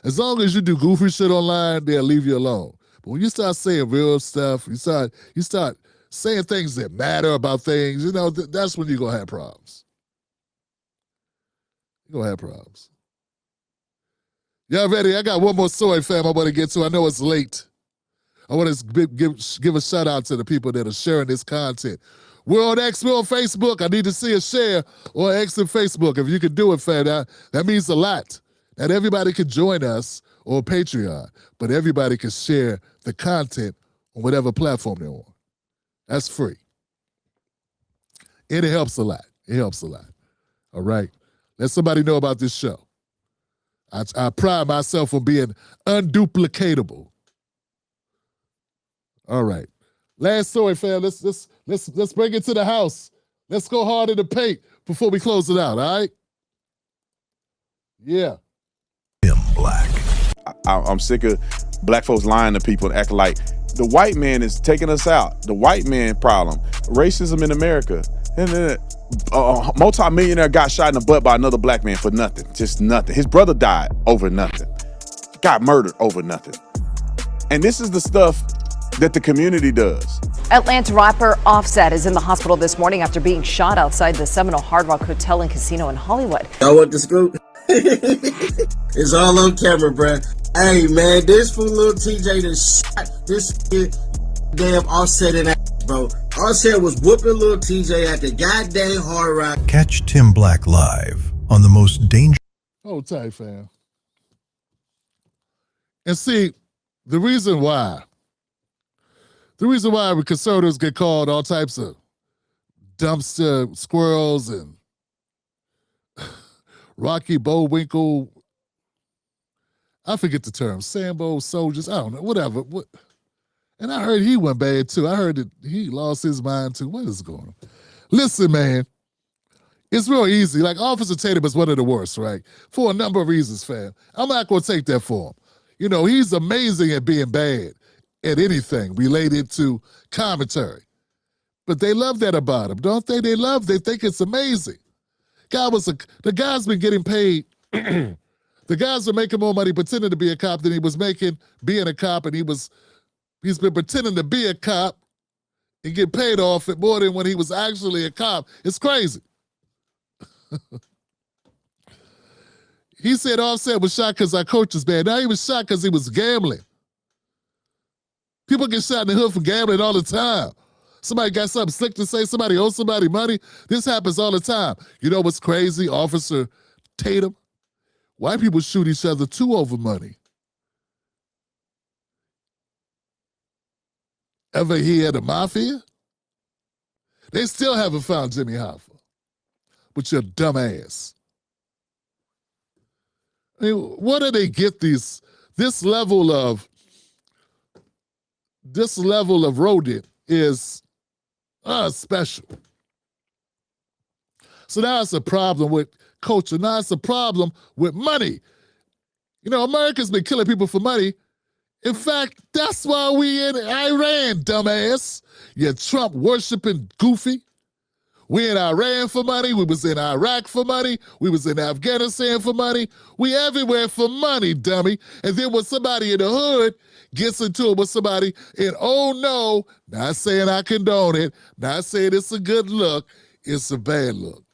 as long as you do goofy shit online, they'll leave you alone. But when you start saying real stuff, you start saying things that matter about things, you know, that's when you're gonna have problems. You're gonna have problems. Y'all ready? I got one more story, fam, I want to get to. I know it's late. I want to give a shout out to the people that are sharing this content. We're on X, we're on Facebook. I need to see a share on X and Facebook. If you can do it, fam, that means a lot. Not everybody can join us on Patreon, but everybody can share the content on whatever platform they're on. That's free. And it helps a lot. It helps a lot. All right? Let somebody know about this show. I pride myself on being unduplicatable. All right. Last story, fam. Let's bring it to the house. Let's go hard in the paint before we close it out, all right? Yeah. I'm sick of black folks lying to people and acting like the white man is taking us out. The white man problem. Racism in America. And then a multi-millionaire got shot in the butt by another black man for nothing. Just nothing. His brother died over nothing. Got murdered over nothing. And this is the stuff that the community does. Atlanta rapper Offset is in the hospital this morning after being shot outside the Seminole Hard Rock Hotel and Casino in Hollywood. Y'all want the scoop? It's all on camera, bruh. Hey, man, this fool little TJ that shot this damn Offset in ass, bro. Offset was whooping little TJ at the goddamn Hard Rock. Catch Tim Black live on the most dangerous. Hold tight, fam. And see, the reason why conservatives get called all types of dumpster squirrels and Rocky Bullwinkle, I forget the term, Sambo soldiers, I don't know, whatever. And I heard he went bad too. I heard that he lost his mind too. What is going on? Listen, man, it's real easy. Like, Officer Tatum is one of the worst, right? For a number of reasons, fam. I'm not going to take that for him. You know, he's amazing at being bad at anything related to commentary. But they love that about him, don't they? They think it's amazing. The guy's been getting paid. The guys are making more money pretending to be a cop than he was making being a cop, and he's been pretending to be a cop and get paid off it more than when he was actually a cop. It's crazy. He said Offset was shot because our coach was bad. Now he was shot because he was gambling. People get shot in the hood for gambling all the time. Somebody got something slick to say, somebody owes somebody money. This happens all the time. You know what's crazy, Officer Tatum? White people shoot each other too over money. Ever hear of the mafia? They still haven't found Jimmy Hoffa. With your dumb ass. I mean, where do they get this level of rodent is special. So now it's a problem with culture. Now it's a problem with money. You know, America's been killing people for money. In fact, that's why we in Iran, dumbass. You Trump worshiping goofy. We in Iran for money. We was in Iraq for money. We was in Afghanistan for money. We everywhere for money, dummy. And then when somebody in the hood gets into it with somebody, and oh no, not saying I condone it, not saying it's a good look, it's a bad look.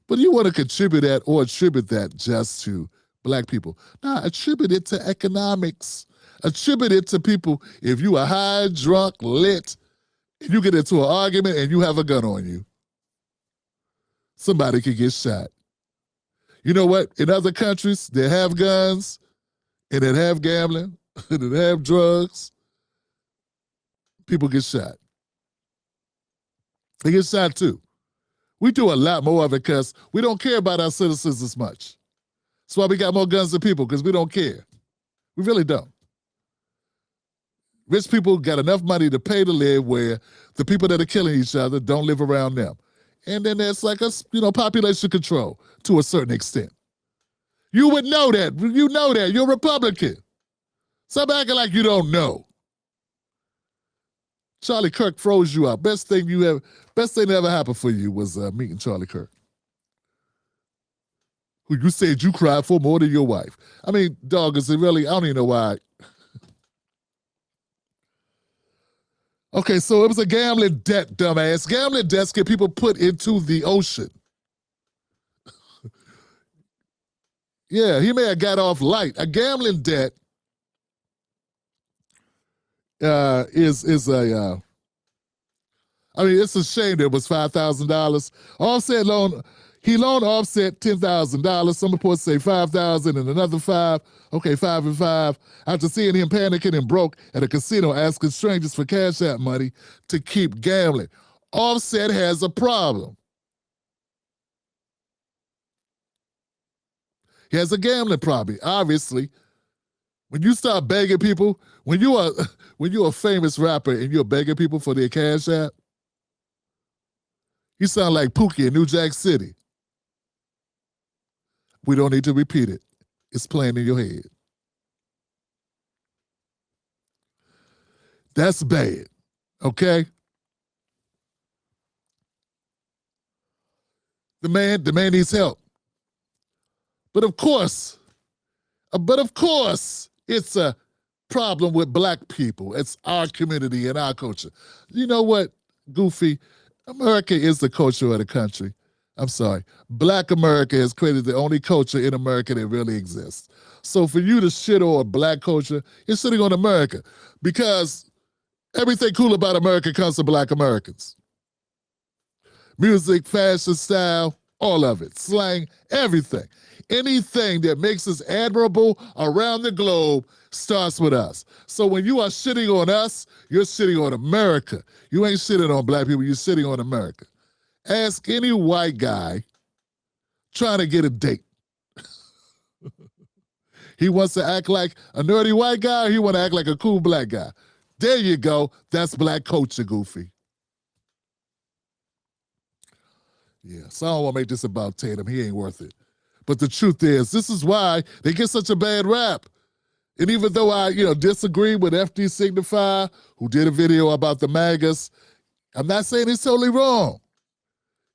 But you want to contribute that or attribute that just to black people. Nah, attribute it to economics. Attribute it to people. If you are high, drunk, lit, and you get into an argument and you have a gun on you, somebody could get shot. You know what? In other countries, they have guns, and they have gambling, and they have drugs. People get shot. They get shot too. We do a lot more of it because we don't care about our citizens as much. That's why we got more guns than people, because we don't care. We really don't. Rich people got enough money to pay to live where the people that are killing each other don't live around them. And then there's like population control to a certain extent. You would know that. You know that. You're a Republican. Stop acting like you don't know. Charlie Kirk froze you out. Best thing that ever happened for you was meeting Charlie Kirk, who you said you cried for more than your wife. I mean, dog, is it really? I don't even know why. Okay, so it was a gambling debt, dumbass. Gambling debts get people put into the ocean. Yeah, he may have got off light. A gambling debt it's a shame that it was $5,000. Offset loan, he loaned Offset $10,000. Some reports say $5,000 and another $5,000. Okay, $5,000 and $5,000. After seeing him panicking and broke at a casino asking strangers for CashApp money to keep gambling. Offset has a problem. He has a gambling problem, obviously. When you start begging people, when you're a famous rapper and you're begging people for their Cash App, you sound like Pookie in New Jack City. We don't need to repeat it. It's playing in your head. That's bad, okay? The man needs help. But of course, it's a problem with black people. It's our community and our culture. You know what, Goofy? America is the culture of the country. I'm sorry. Black America has created the only culture in America that really exists. So for you to shit on black culture, you're shitting on America because everything cool about America comes from black Americans. Music, fashion, style, all of it. Slang, everything. Anything that makes us admirable around the globe starts with us. So when you are shitting on us, you're shitting on America. You ain't shitting on black people, you're shitting on America. Ask any white guy trying to get a date. He wants to act like a nerdy white guy, or he want to act like a cool black guy. There you go. That's black culture, Goofy. Yeah, so I don't want to make this about Tatum. He ain't worth it. But the truth is, this is why they get such a bad rap. And even though I, disagree with FD Signify, who did a video about the MAGAs, I'm not saying he's totally wrong.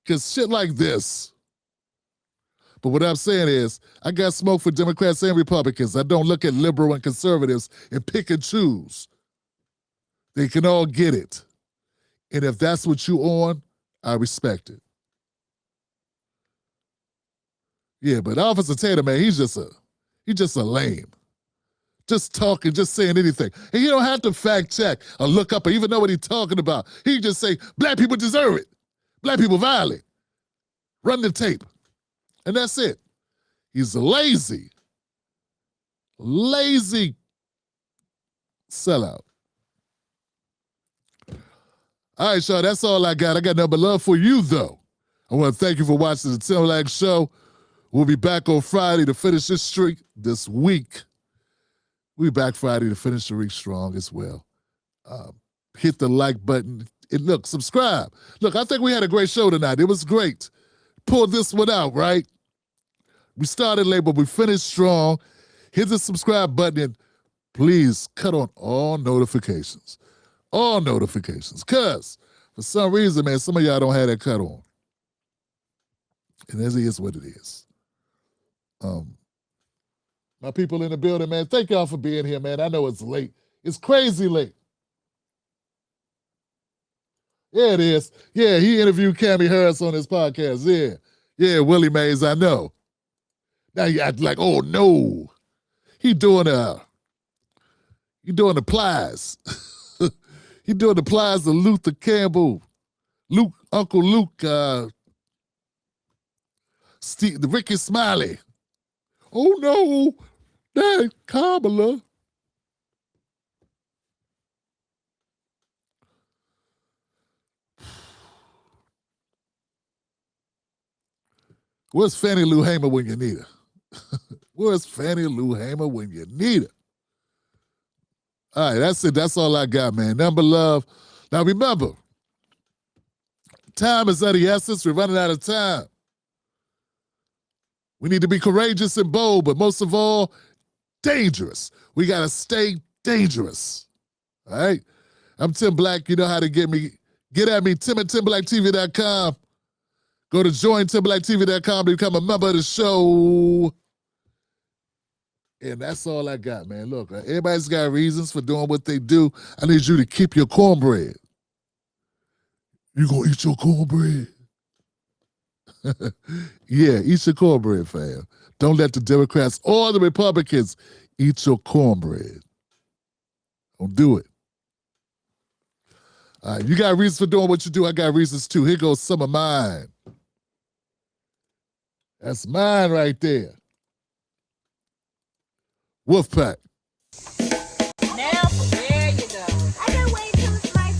Because shit like this. But what I'm saying is, I got smoke for Democrats and Republicans. I don't look at liberal and conservatives and pick and choose. They can all get it. And if that's what you on, I respect it. Yeah, but Officer Tatum, man, he's just a lame. Just talking, just saying anything. And you don't have to fact check or look up or even know what he's talking about. He can just say, black people deserve it. Black people violate. Run the tape. And that's it. He's lazy. Lazy sellout. All right, y'all, that's all I got. I got nothing but love for you, though. I want to thank you for watching the Tim Lack Show. We'll be back on Friday to finish this streak this week. We'll be back Friday to finish the week strong as well. Hit the like button. And look, subscribe. Look, I think we had a great show tonight. It was great. Pulled this one out, right? We started late, but we finished strong. Hit the subscribe button and please cut on all notifications. All notifications. Because for some reason, man, some of y'all don't have that cut on. And this is what it is. My people in the building, man, thank y'all for being here, man. I know it's late. It's crazy late. Yeah, it is. Yeah, he interviewed Kamala Harris on his podcast. Yeah, Willie Mays, I know. Now you act like, oh no. He doing the plies. He doing the plies of Luther Campbell, Uncle Luke, Steve, the Ricky Smiley. Oh no, that Kamala. Where's Fannie Lou Hamer when you need her? Where's Fannie Lou Hamer when you need her? All right, that's it. That's all I got, man. Number love. Now remember, time is of the essence. We're running out of time. We need to be courageous and bold, but most of all, dangerous. We got to stay dangerous. All right? I'm Tim Black. You know how to get me. Get at me, tim@timblacktv.com. Go to jointimblacktv.com to become a member of the show. And that's all I got, man. Look, everybody's got reasons for doing what they do. I need you to keep your cornbread. You gonna eat your cornbread? Yeah, eat your cornbread, fam. Don't let the Democrats or the Republicans eat your cornbread. Don't do it. All right, you got reasons for doing what you do. I got reasons too. Here goes some of mine. That's mine right there. Wolfpack. Now, there you go. I can't wait till it's my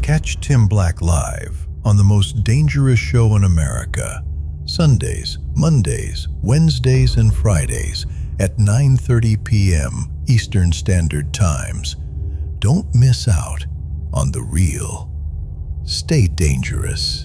Catch Tim Black live on the most dangerous show in America, Sundays, Mondays, Wednesdays, and Fridays at 9:30 p.m. Eastern Standard Times. Don't miss out on the real. Stay dangerous.